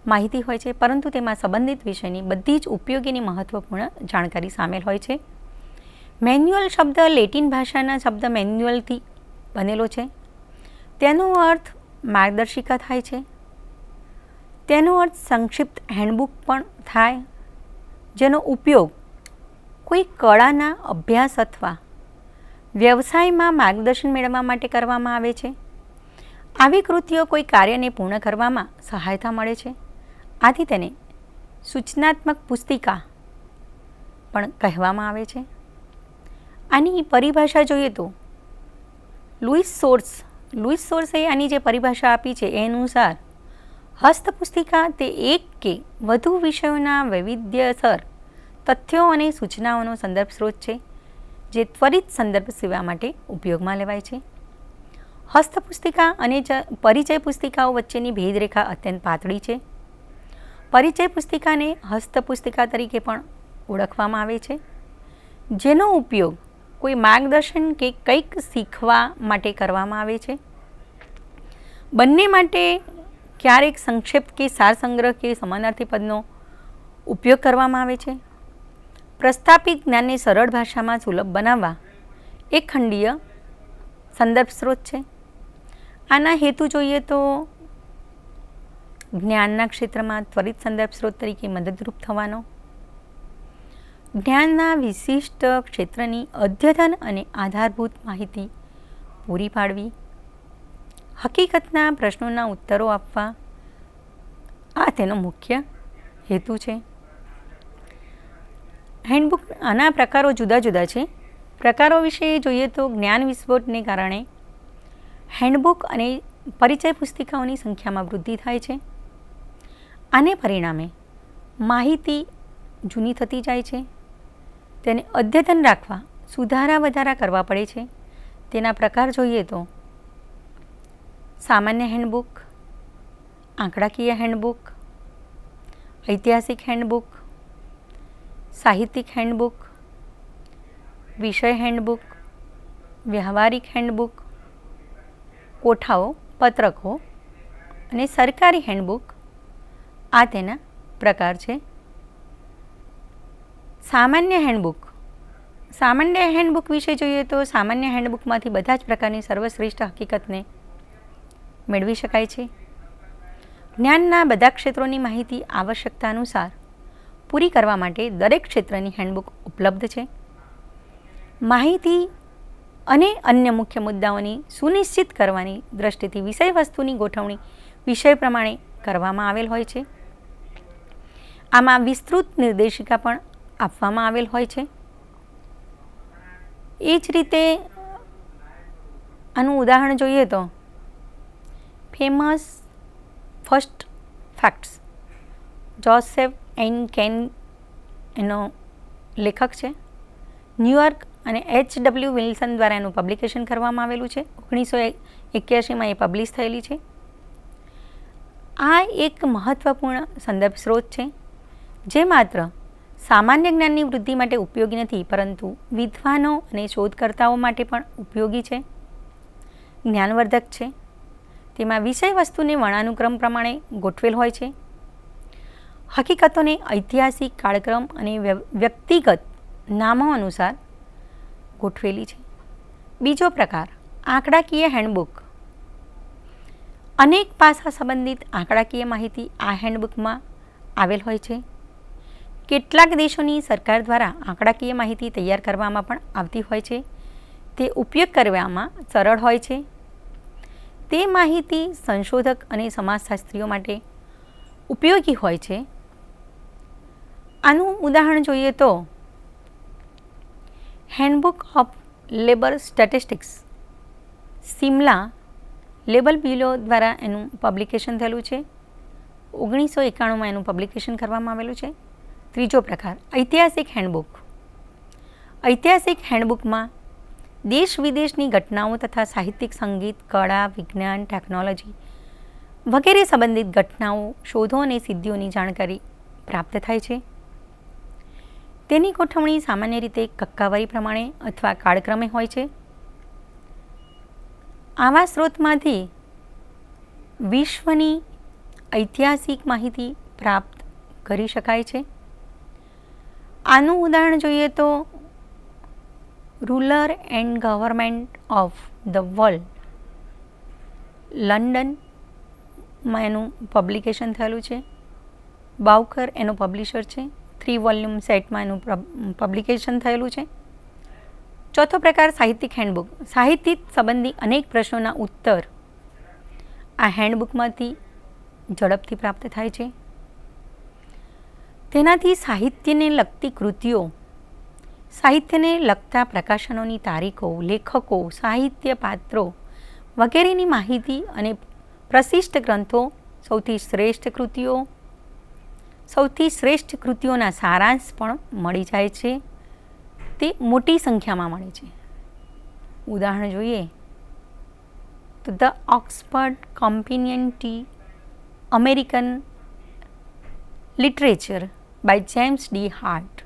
માહિતી હોય છે, પરંતુ તેમાં સંબંધિત વિષયની બધી જ ઉપયોગી અને મહત્ત્વપૂર્ણ જાણકારી સામેલ હોય છે. મેન્યુઅલ શબ્દ લેટિન ભાષાના શબ્દ મેન્યુઅલથી બનેલો છે. તેનો અર્થ માર્ગદર્શિકા થાય છે. તેનો અર્થ સંક્ષિપ્ત હેન્ડબુક પણ થાય, જેનો ઉપયોગ કોઈ કળાના અભ્યાસ અથવા વ્યવસાયમાં માર્ગદર્શન મેળવવા માટે કરવામાં આવે છે. આવી કૃતિઓ કોઈ કાર્યને પૂર્ણ કરવામાં સહાયતા મળે છે. આથી તેને સૂચનાત્મક પુસ્તિકા પણ કહેવામાં આવે છે. આની પરિભાષા જોઈએ તો લુઈસ સોર્સે આની જે પરિભાષા આપી છે એ અનુસાર હસ્તપુસ્તિકા તે એક કે વધુ વિષયોના વૈવિધ્યસર તથ્યો અને સૂચનાઓનો સંદર્ભ સ્ત્રોત છે જે ત્વરિત સંદર્ભ સેવા માટે ઉપયોગમાં લેવાય છે. હસ્તપુસ્તિકા અને પરિચય પુસ્તિકાઓ વચ્ચેની ભેદરેખા અત્યંત પાતળી છે. પરિચય પુસ્તિકાને હસ્તપુસ્તિકા તરીકે પણ ઓળખવામાં આવે છે, જેનો ઉપયોગ કોઈ માર્ગદર્શન કે કંઈક શીખવા માટે કરવામાં આવે છે. બંને માટે ક્યારેક સંક્ષેપ કે સારસંગ્રહ કે સમાનાર્થી પદનો ઉપયોગ કરવામાં આવે છે. પ્રસ્થાપિત જ્ઞાનને સરળ ભાષામાં સુલભ બનાવવા એક ખંડીય સંદર્ભ સ્ત્રોત છે. આના હેતુ જોઈએ તો જ્ઞાનના ક્ષેત્રમાં ત્વરિત સંદર્ભ સ્ત્રોત તરીકે મદદરૂપ થવાનો, જ્ઞાનના વિશિષ્ટ ક્ષેત્રની અદ્યતન અને આધારભૂત માહિતી પૂરી પાડવી, હકીકતના પ્રશ્નોના ઉત્તરો આપવા, આ તેનો મુખ્ય હેતુ છે. હેન્ડબુક આના પ્રકારો જુદા જુદા છે. પ્રકારો વિશે જોઈએ તો જ્ઞાન વિસ્ફોટને કારણે હેન્ડબુક અને પરિચય પુસ્તિકાઓની સંખ્યામાં વૃદ્ધિ થાય છે. આને પરિણામે માહિતી જૂની થતી જાય છે. તેને અદ્યતન રાખવા સુધારા વધારા કરવા પડે છે. તેના પ્રકાર જોઈએ તો સામાન્ય હેન્ડબુક, આંકડાકીય હેન્ડબુક, ઐતિહાસિક હેન્ડબુક, સાહિત્યિક હેન્ડબુક, વિષય હેન્ડબુક, વ્યવહારિક હેન્ડબુક, કોઠાઓ, પત્રકો અને સરકારી હેન્ડબુક, આ તેના પ્રકાર છે. સામાન્ય હેન્ડબુક વિશે જોઈએ તો સામાન્ય હેન્ડબુકમાંથી બધા જ પ્રકારની સર્વશ્રેષ્ઠ હકીકતને મેળવી શકાય છે. જ્ઞાનના બધા ક્ષેત્રોની માહિતી આવશ્યકતા અનુસાર પૂરી કરવા માટે દરેક ક્ષેત્રની હેન્ડબુક ઉપલબ્ધ છે. માહિતી અને અન્ય મુખ્ય મુદ્દાઓની સુનિશ્ચિત કરવાની દ્રષ્ટિથી વિષય વસ્તુની ગોઠવણી વિષય પ્રમાણે કરવામાં આવેલ હોય છે. આમાં વિસ્તૃત નિર્દેશિકા પણ આપવામાં આવેલ હોય છે. એ જ રીતે આનું ઉદાહરણ જોઈએ તો famous first facts, Joseph N Kane એનો લેખક છે. ન્યૂયોર્ક અને H.W. વિલ્સન દ્વારા એનું પબ્લિકેશન કરવામાં આવેલું છે. 1981માં એ પબ્લિશ થયેલી છે. આ એક મહત્ત્વપૂર્ણ સંદર્ભ સ્ત્રોત છે જે માત્ર સામાન્ય જ્ઞાનની વૃદ્ધિ માટે ઉપયોગી નથી, પરંતુ વિદ્વાનો અને શોધકર્તાઓ માટે પણ ઉપયોગી છે, જ્ઞાનવર્ધક છે. તેમાં વિષય વસ્તુને વર્ણાનુક્રમ પ્રમાણે ગોઠવેલ હોય છે. હકીકતોને ઐતિહાસિક કાળક્રમ અને વ્યક્તિગત નામો અનુસાર ગોઠવેલી છે. બીજો પ્રકાર આંકડાકીય હેન્ડબુક. અનેક પાસા સંબંધિત આંકડાકીય માહિતી આ હેન્ડબુકમાં આવેલ હોય છે. કેટલાક દેશોની સરકાર દ્વારા આંકડાકીય માહિતી તૈયાર કરવામાં પણ આવતી હોય છે. તે ઉપયોગ કરવામાં સરળ હોય છે. તે માહિતી સંશોધક અને સમાજશાસ્ત્રીઓ માટે ઉપયોગી હોય છે. આનું ઉદાહરણ જોઈએ તો handbook of labour statistics, Simla labour bureau દ્વારા એનું પબ્લિકેશન થયેલું છે. 1991માં એનું પબ્લિકેશન કરવામાં આવેલું છે. ત્રીજો પ્રકાર ઐતિહાસિક હેન્ડબુક. ઐતિહાસિક હેન્ડબુકમાં દેશ વિદેશની ઘટનાઓ તથા સાહિત્યિક, સંગીત, કળા, વિજ્ઞાન, ટેકનોલોજી વગેરે સંબંધિત ઘટનાઓ, શોધો અને સિદ્ધિઓની જાણકારી પ્રાપ્ત થાય છે. તેની ગોઠવણી સામાન્ય રીતે કક્કાવારી પ્રમાણે અથવા કાળક્રમે હોય છે. આવા સ્ત્રોતમાંથી વિશ્વની ઐતિહાસિક માહિતી પ્રાપ્ત કરી શકાય છે. આનું ઉદાહરણ જોઈએ તો ruler and government of the world, લંડનમાં એનું પબ્લિકેશન થયેલું છે. બાઉકર એનો પબ્લિશર છે. 3 વોલ્યુમ સેટમાં એનું પબ્લિકેશન થયેલું છે. ચોથો પ્રકાર સાહિત્યિક હેન્ડબુક. સાહિત્ય સંબંધી અનેક પ્રશ્નોના ઉત્તર આ હેન્ડબુકમાંથી ઝડપથી પ્રાપ્ત થાય છે. તેનાથી સાહિત્યને લગતી કૃતિઓ, સાહિત્યને લગતા પ્રકાશનોની તારીખો, લેખકો, સાહિત્ય પાત્રો વગેરેની માહિતી અને પ્રશિષ્ટ ગ્રંથો, સૌથી શ્રેષ્ઠ કૃતિઓના સારાંશ પણ મળી જાય છે. તે મોટી સંખ્યામાં મળે છે. ઉદાહરણ જોઈએ તો the Oxford companion to American literature by James D Hart,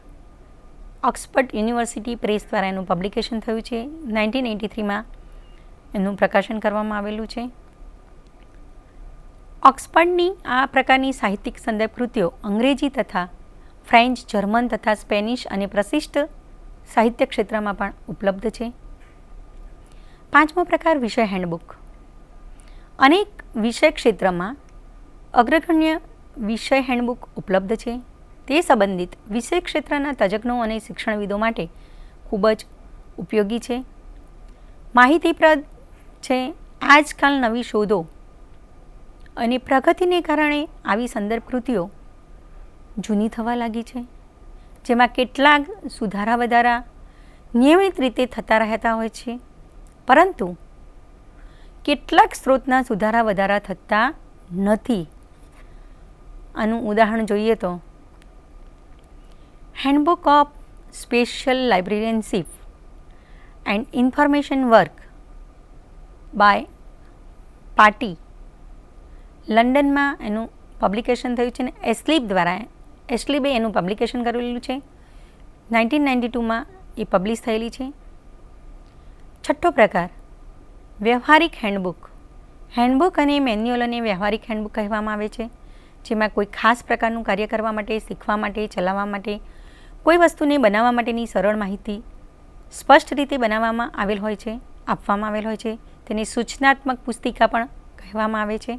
Oxford University Press દ્વારા એનું પબ્લિકેશન થયું છે. 1983માં એનું પ્રકાશન કરવામાં આવેલું છે. ઓક્સફર્ડની આ પ્રકારની સાહિત્યિક સંદર્ભ કૃતિઓ અંગ્રેજી તથા ફ્રેન્ચ, જર્મન તથા સ્પેનિશ અને પ્રશિષ્ટ સાહિત્ય ક્ષેત્રમાં પણ ઉપલબ્ધ છે. 5મો પ્રકાર વિષય હેન્ડબુક. અનેક વિષય ક્ષેત્રમાં અગ્રગણ્ય વિષય હેન્ડબુક ઉપલબ્ધ છે. તે સંબંધિત વિષય ક્ષેત્રના તજજ્ઞો અને શિક્ષણવિદો માટે ખૂબ જ ઉપયોગી છે, માહિતીપ્રદ છે. આજકાલ નવી શોધો અને પ્રગતિને કારણે આવી સંદર્ભ કૃતિઓ જૂની થવા લાગી છે, જેમાં કેટલાક સુધારા વધારા નિયમિત રીતે થતા રહેતા હોય છે, પરંતુ કેટલાક સ્ત્રોતના સુધારા વધારા થતા નથી. આનું ઉદાહરણ જોઈએ તો handbook of special librarianship and information work by પાટી, લંડનમાં એનું પબ્લિકેશન થયું છે અને એસ્લીબે એનું પબ્લિકેશન કરેલું છે. 1992માં એ પબ્લિશ થયેલી છે. 6થો પ્રકાર વ્યવહારિક હેન્ડબુક. હેન્ડબુક અને મેન્યુઅલોને વ્યવહારિક હેન્ડબુક કહેવામાં આવે છે, જેમાં કોઈ ખાસ પ્રકારનું કાર્ય કરવા માટે, શીખવા માટે, ચલાવવા માટે, કોઈ વસ્તુને બનાવવા માટેની સરળ માહિતી સ્પષ્ટ રીતે બનાવવામાં આવેલ હોય છે, આપવામાં આવેલ હોય છે. તેને સૂચનાત્મક પુસ્તિકા પણ કહેવામાં આવે છે.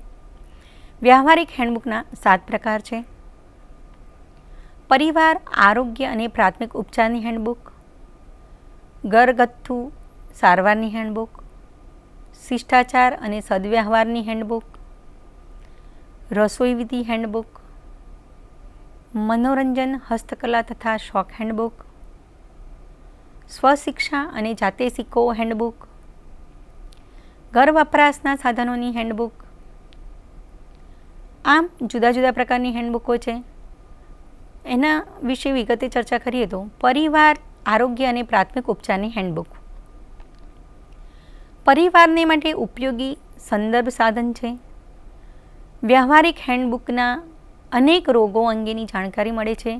વ્યવહારિક હેન્ડબુકના 7 પ્રકાર છે. પરિવાર, આરોગ્ય અને પ્રાથમિક ઉપચારની હેન્ડબુક, ઘરગથ્થુ સારવારની હેન્ડબુક, શિષ્ટાચાર અને સદવ્યવહારની હેન્ડબુક, રસોઈ વિધિ હેન્ડબુક, મનોરંજન, હસ્તકલા તથા શોખ હેન્ડબુક, સ્વશિક્ષા અને જાતે શીખો હેન્ડબુક, ઘર વપરાશના સાધનોની હેન્ડબુક. આમ જુદા જુદા પ્રકારની હેન્ડબુકો છે. એના વિશે વિગતે ચર્ચા કરીએ તો પરિવાર, આરોગ્ય અને પ્રાથમિક ઉપચારની હેન્ડબુક પરિવારને માટે ઉપયોગી સંદર્ભ સાધન છે. વ્યવહારિક હેન્ડબુકના અનેક રોગો અંગેની જાણકારી મળે છે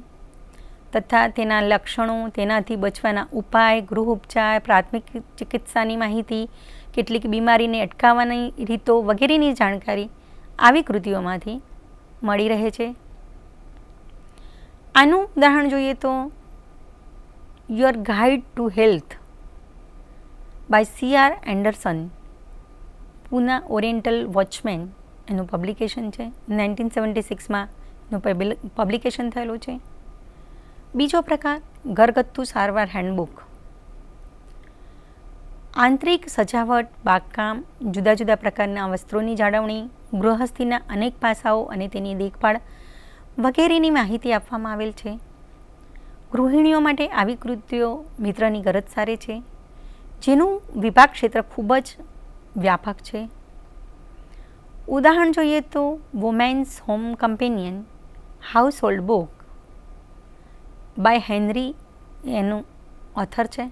તથા તેના લક્ષણો, તેનાથી બચવાના ઉપાય, ગૃહ ઉપચાર, પ્રાથમિક ચિકિત્સાની માહિતી, કેટલીક બીમારીને અટકાવવાની રીતો વગેરેની જાણકારી આવી કૃતિઓમાંથી મળી રહે છે. આનું ઉદાહરણ જોઈએ તો your guide to health by C.R. Anderson, Poona oriental watchman એનું પબ્લિકેશન છે. 1976માં એનું પબ્લિકેશન થયેલું છે. બીજો પ્રકાર ઘરગથ્થુ સારવાર હેન્ડબુક. આંતરિક સજાવટ, બાગકામ, જુદા જુદા પ્રકારના વસ્ત્રોની જાળવણી, ગૃહસ્થીના અનેક પાસાઓ અને તેની દેખભાળ વગેરેની માહિતી આપવામાં આવેલ છે. ગૃહિણીઓ માટે આવી કૃતિઓ મિત્રની ગરજ સારે છે, જેનું વિભાગ ક્ષેત્ર ખૂબ જ વ્યાપક છે. ઉદાહરણ જોઈએ તો woman's home companion household book by Henry એનું ઓથર છે.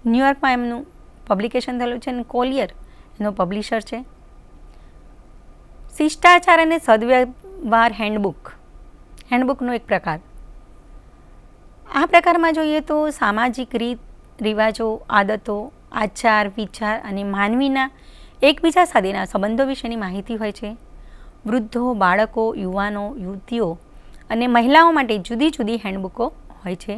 ન્યુયોર્કમાં એમનું પબ્લિકેશન થયેલું છે અને કોલિયર એનો પબ્લિશર છે. શિષ્ટાચાર અને સદવ્યવહાર હેન્ડબુકનો એક પ્રકાર. આ પ્રકારમાં જોઈએ તો સામાજિક રીત રિવાજો, આદતો, આચાર, વિચાર અને માનવીના એકબીજા સાથેના સંબંધો વિશેની માહિતી હોય છે. વૃદ્ધો, બાળકો, યુવાનો, યુવતીઓ અને મહિલાઓ માટે જુદી જુદી હેન્ડબુકો હોય છે,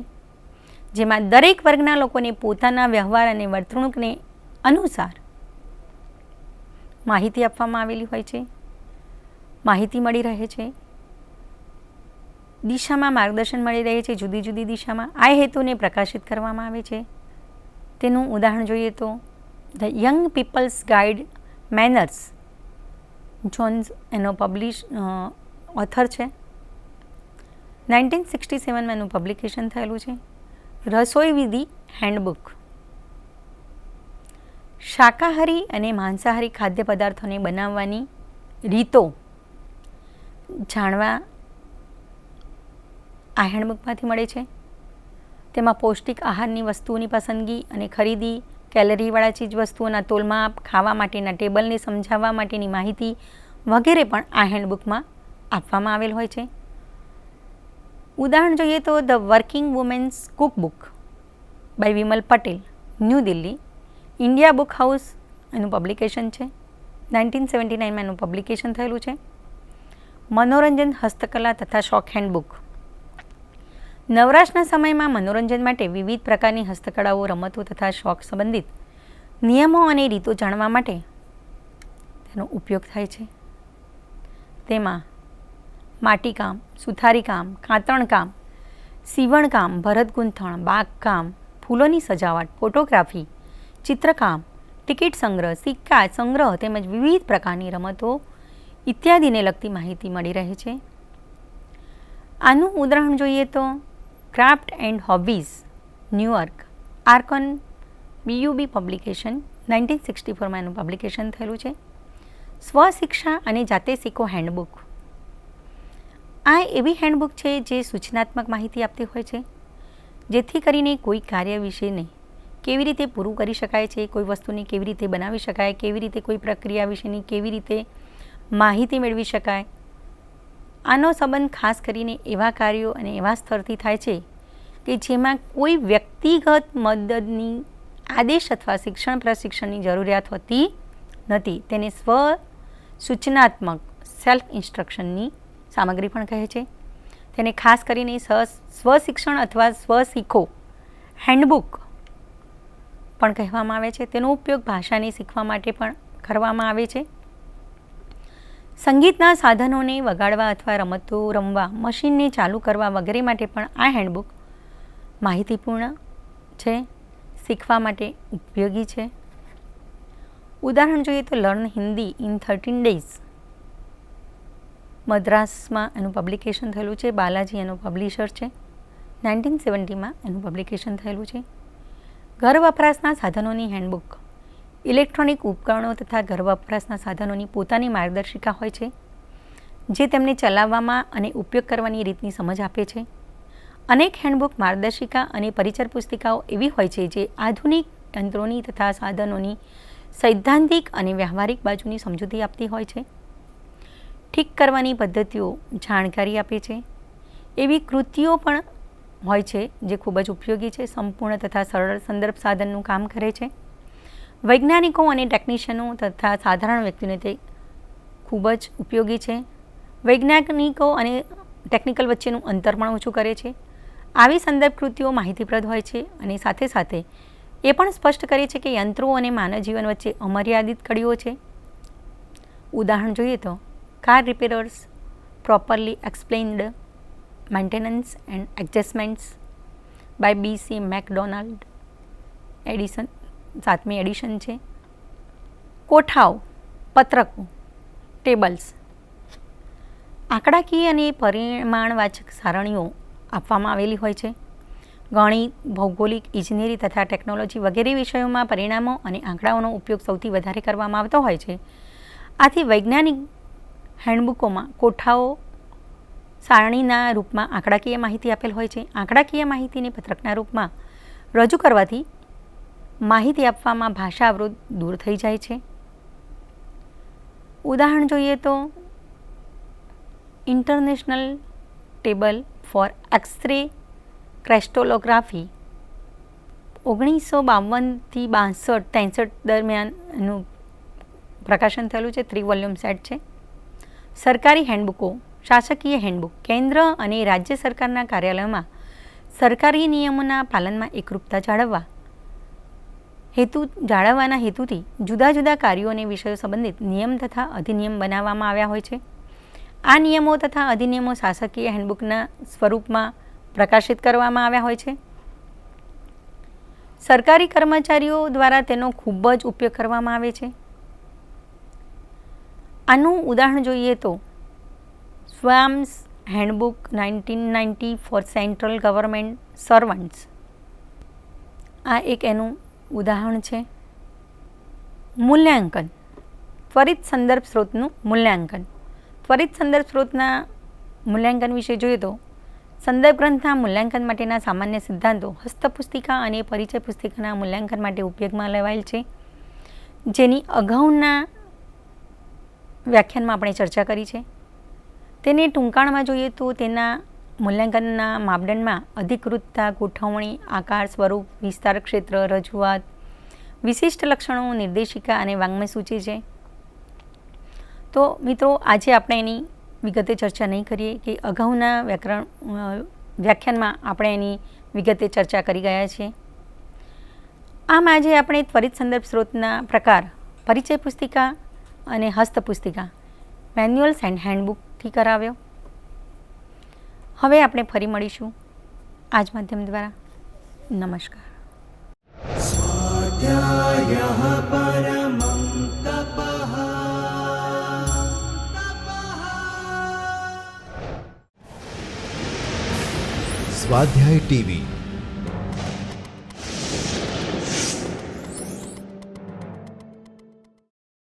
જેમાં દરેક વર્ગના લોકોને પોતાના વ્યવહાર અને વર્તણૂકને અનુસાર માહિતી આપવામાં આવેલી હોય છે, માહિતી મળી રહે છે, દિશામાં માર્ગદર્શન મળી રહે છે જુદી જુદી દિશામાં. આ હેતુને પ્રકાશિત કરવામાં આવે છે. તેનું ઉદાહરણ જોઈએ તો the young people's guide manners, Jones એનો ઓથર છે. 1967માં એનું પબ્લિકેશન થયેલું છે. રસોઈ વિધિ હેન્ડબુક. શાકાહારી અને માંસાહારી ખાદ્ય પદાર્થોને બનાવવાની રીતો જાણવા આ હેન્ડબુકમાંથી મળે છે. તેમાં પૌષ્ટિક આહારની વસ્તુઓની પસંદગી અને ખરીદી, કેલરીવાળા ચીજ વસ્તુઓના તોલમાપ, ખાવા માટેના ટેબલને સમજાવવા માટેની માહિતી વગેરે પણ આ હેન્ડબુકમાં આપવામાં આવેલ હોય છે. ઉદાહરણ જોઈએ તો the working women's cookbook by Vimal Patel, New Delhi, India book house એનું પબ્લિકેશન છે. 1979માં એનું પબ્લિકેશન થયેલું છે. મનોરંજન, હસ્તકલા તથા શોખ હેન્ડબુક. નવરાશના સમયમાં મનોરંજન માટે વિવિધ પ્રકારની હસ્તકળાઓ, રમતો તથા શોખ સંબંધિત નિયમો અને રીતો જાણવા માટે તેનો ઉપયોગ થાય છે. તેમાં માટીકામ, સુથારીકામ, કાતરણકામ, સીવણકામ, ભરત ગૂંથણ, બાગકામ, ફૂલોની સજાવટ, ફોટોગ્રાફી, ચિત્રકામ, ટિકિટ સંગ્રહ, સિક્કા સંગ્રહ તેમજ વિવિધ પ્રકારની રમતો ઇત્યાદિને લગતી માહિતી મળી રહે છે. આનું ઉદાહરણ જોઈએ તો craft and hobbies, New York, Arcon BUB publication, 1964માં એનું પબ્લિકેશન થયેલું છે. સ્વશિક્ષા અને જાતે શીખો હેન્ડબુક. આ એવી હેન્ડબુક છે જે સૂચનાત્મક માહિતી આપતી હોય છે, જેથી કરીને કોઈ કાર્ય વિશેને કેવી રીતે પૂરું કરી શકાય છે, કોઈ વસ્તુને કેવી રીતે બનાવી શકાય, કેવી રીતે કોઈ પ્રક્રિયા વિશેની કેવી રીતે માહિતી મેળવી શકાય. આનો સંબંધ ખાસ કરીને એવા કાર્યો અને એવા સ્તરથી થાય છે કે જેમાં કોઈ વ્યક્તિગત મદદની આદેશ અથવા શિક્ષણ પ્રશિક્ષણની જરૂરિયાત હોતી નથી. તેને સ્વ સૂચનાત્મક સેલ્ફ ઇન્સ્ટ્રક્શનની સામગ્રી પણ કહે છે. તેને ખાસ કરીને સ્વશિક્ષણ અથવા સ્વશીખો હેન્ડબુક પણ કહેવામાં આવે છે. તેનો ઉપયોગ ભાષાને શીખવા માટે પણ કરવામાં આવે છે. સંગીતના સાધનોને વગાડવા અથવા રમતો રમવા, મશીનને ચાલુ કરવા વગેરે માટે પણ આ હેન્ડબુક માહિતીપૂર્ણ છે, શીખવા માટે ઉપયોગી છે. ઉદાહરણ જોઈએ તો લર્ન હિન્દી ઇન 13 ડેઝ, મદ્રાસમાં એનું પબ્લિકેશન થયેલું છે. બાલાજી એનો પબ્લિશર છે. 1970માં એનું પબ્લિકેશન થયેલું છે. ઘર વપરાશના સાધનોની હેન્ડબુક. ઇલેક્ટ્રોનિક ઉપકરણો તથા ઘર વપરાશના સાધનોની પોતાની માર્ગદર્શિકા હોય છે, જે તેમને ચલાવવામાં અને ઉપયોગ કરવાની રીતની સમજ આપે છે. અનેક હેન્ડબુક, માર્ગદર્શિકા અને પરિચય પુસ્તિકાઓ એવી હોય છે જે આધુનિક યંત્રોની તથા સાધનોની સૈદ્ધાંતિક અને વ્યવહારિક બાજુની સમજૂતી આપતી હોય છે. ઠીક કરવાની પદ્ધતિઓ જાણકારી આપે છે. એવી કૃતિઓ પણ હોય છે જે ખૂબ જ ઉપયોગી છે, સંપૂર્ણ તથા સરળ સંદર્ભ સાધનનું કામ કરે છે. વૈજ્ઞાનિકો અને ટેકનિશિયનો તથા સાધારણ વ્યક્તિઓને તે ખૂબ જ ઉપયોગી છે. વૈજ્ઞાનિકો અને ટેકનિકલ વચ્ચેનું અંતર પણ ઓછું કરે છે. આવી સંદર્ભ કૃતિઓ માહિતીપ્રદ હોય છે અને સાથે સાથે એ પણ સ્પષ્ટ કરે છે કે યંત્રો અને માનવ જીવન વચ્ચે અમર્યાદિત કડીઓ છે. ઉદાહરણ જોઈએ તો car repairers properly explained maintenance and adjustments by BC McDonald, edition 7મી એડિશન છે. કોઠાઓ, પત્રકો, ટેબલ્સ. આંકડાકીય અને પરિમાણવાચક સારણીઓ આપવામાં આવેલી હોય છે. ગણિત, ભૌગોલિક, ઇજનેરી તથા ટેકનોલોજી વગેરે વિષયોમાં પરિણામો અને આંકડાઓનો ઉપયોગ સૌથી વધારે કરવામાં આવતો હોય છે. આથી વૈજ્ઞાનિક હેન્ડબુકોમાં કોઠાઓ સારણીના રૂપમાં આંકડાકીય માહિતી આપેલ હોય છે. આંકડાકીય માહિતીને પત્રકના રૂપમાં રજૂ કરવાથી માહિતી આપવામાં ભાષા અવરોધ દૂર થઈ જાય છે. ઉદાહરણ જોઈએ તો ઇન્ટરનેશનલ ટેબલ ફોર એક્સ-રે ક્રેસ્ટોલોગ્રાફી 1952થી 63 દરમિયાન એનું પ્રકાશન થયેલું છે. 3 વોલ્યુમ સેટ છે. સરકારી હેન્ડબુકો, શાસકીય હેન્ડબુક. કેન્દ્ર અને રાજ્ય સરકારના કાર્યાલયોમાં સરકારી નિયમોના પાલનમાં એકરૂપતા જાળવવાના હેતુથી જુદા જુદા કાર્યો અને વિષયો સંબંધિત નિયમ તથા અધિનિયમ બનાવવામાં આવ્યા હોય છે. આ નિયમો તથા અધિનિયમો શાસકીય હેન્ડબુકના સ્વરૂપમાં પ્રકાશિત કરવામાં આવ્યા હોય છે. સરકારી કર્મચારીઓ દ્વારા તેનો ખૂબ જ ઉપયોગ કરવામાં આવે છે. આનું ઉદાહરણ જોઈએ તો Swamy's handbook 1990 for central government servants, આ એક એનું ઉદાહરણ છે. મૂલ્યાંકન, ત્વરિત સંદર્ભ સ્ત્રોતનું મૂલ્યાંકન. ત્વરિત સંદર્ભ સ્ત્રોતના મૂલ્યાંકન વિશે જોઈએ તો સંદર્ભ ગ્રંથના મૂલ્યાંકન માટેના સામાન્ય સિદ્ધાંતો હસ્તપુસ્તિકા અને પરિચય પુસ્તિકાના મૂલ્યાંકન માટે ઉપયોગમાં લેવાયેલ છે, જેની અગાઉના વ્યાખ્યાનમાં આપણે ચર્ચા કરી છે. તેને ટૂંકાણમાં જોઈએ તો તેના મૂલ્યાંકનના માપદંડમાં અધિકૃતતા, ગોઠવણી, આકાર, સ્વરૂપ, વિસ્તાર ક્ષેત્ર, રજૂઆત, વિશિષ્ટ લક્ષણો, નિર્દેશિકા અને વાંગ્મય સૂચિ છે. તો મિત્રો, આજે આપણે એની વિગતે ચર્ચા નહીં કરીએ કે અગાઉના વ્યાખ્યાનમાં આપણે એની વિગતે ચર્ચા કરી ગયા છીએ. આમ આજે આપણે ત્વરિત સંદર્ભ સ્ત્રોતના પ્રકાર પરિચય પુસ્તિકા અને હસ્તપુસ્તિકા મેન્યુઅલ્સ એન્ડ હેન્ડબુકથી કરાવ્યો. હવે આપણે ફરી મળીશું આજ માધ્યમ દ્વારા. નમસ્કાર. સ્વાધ્યાય ટીવી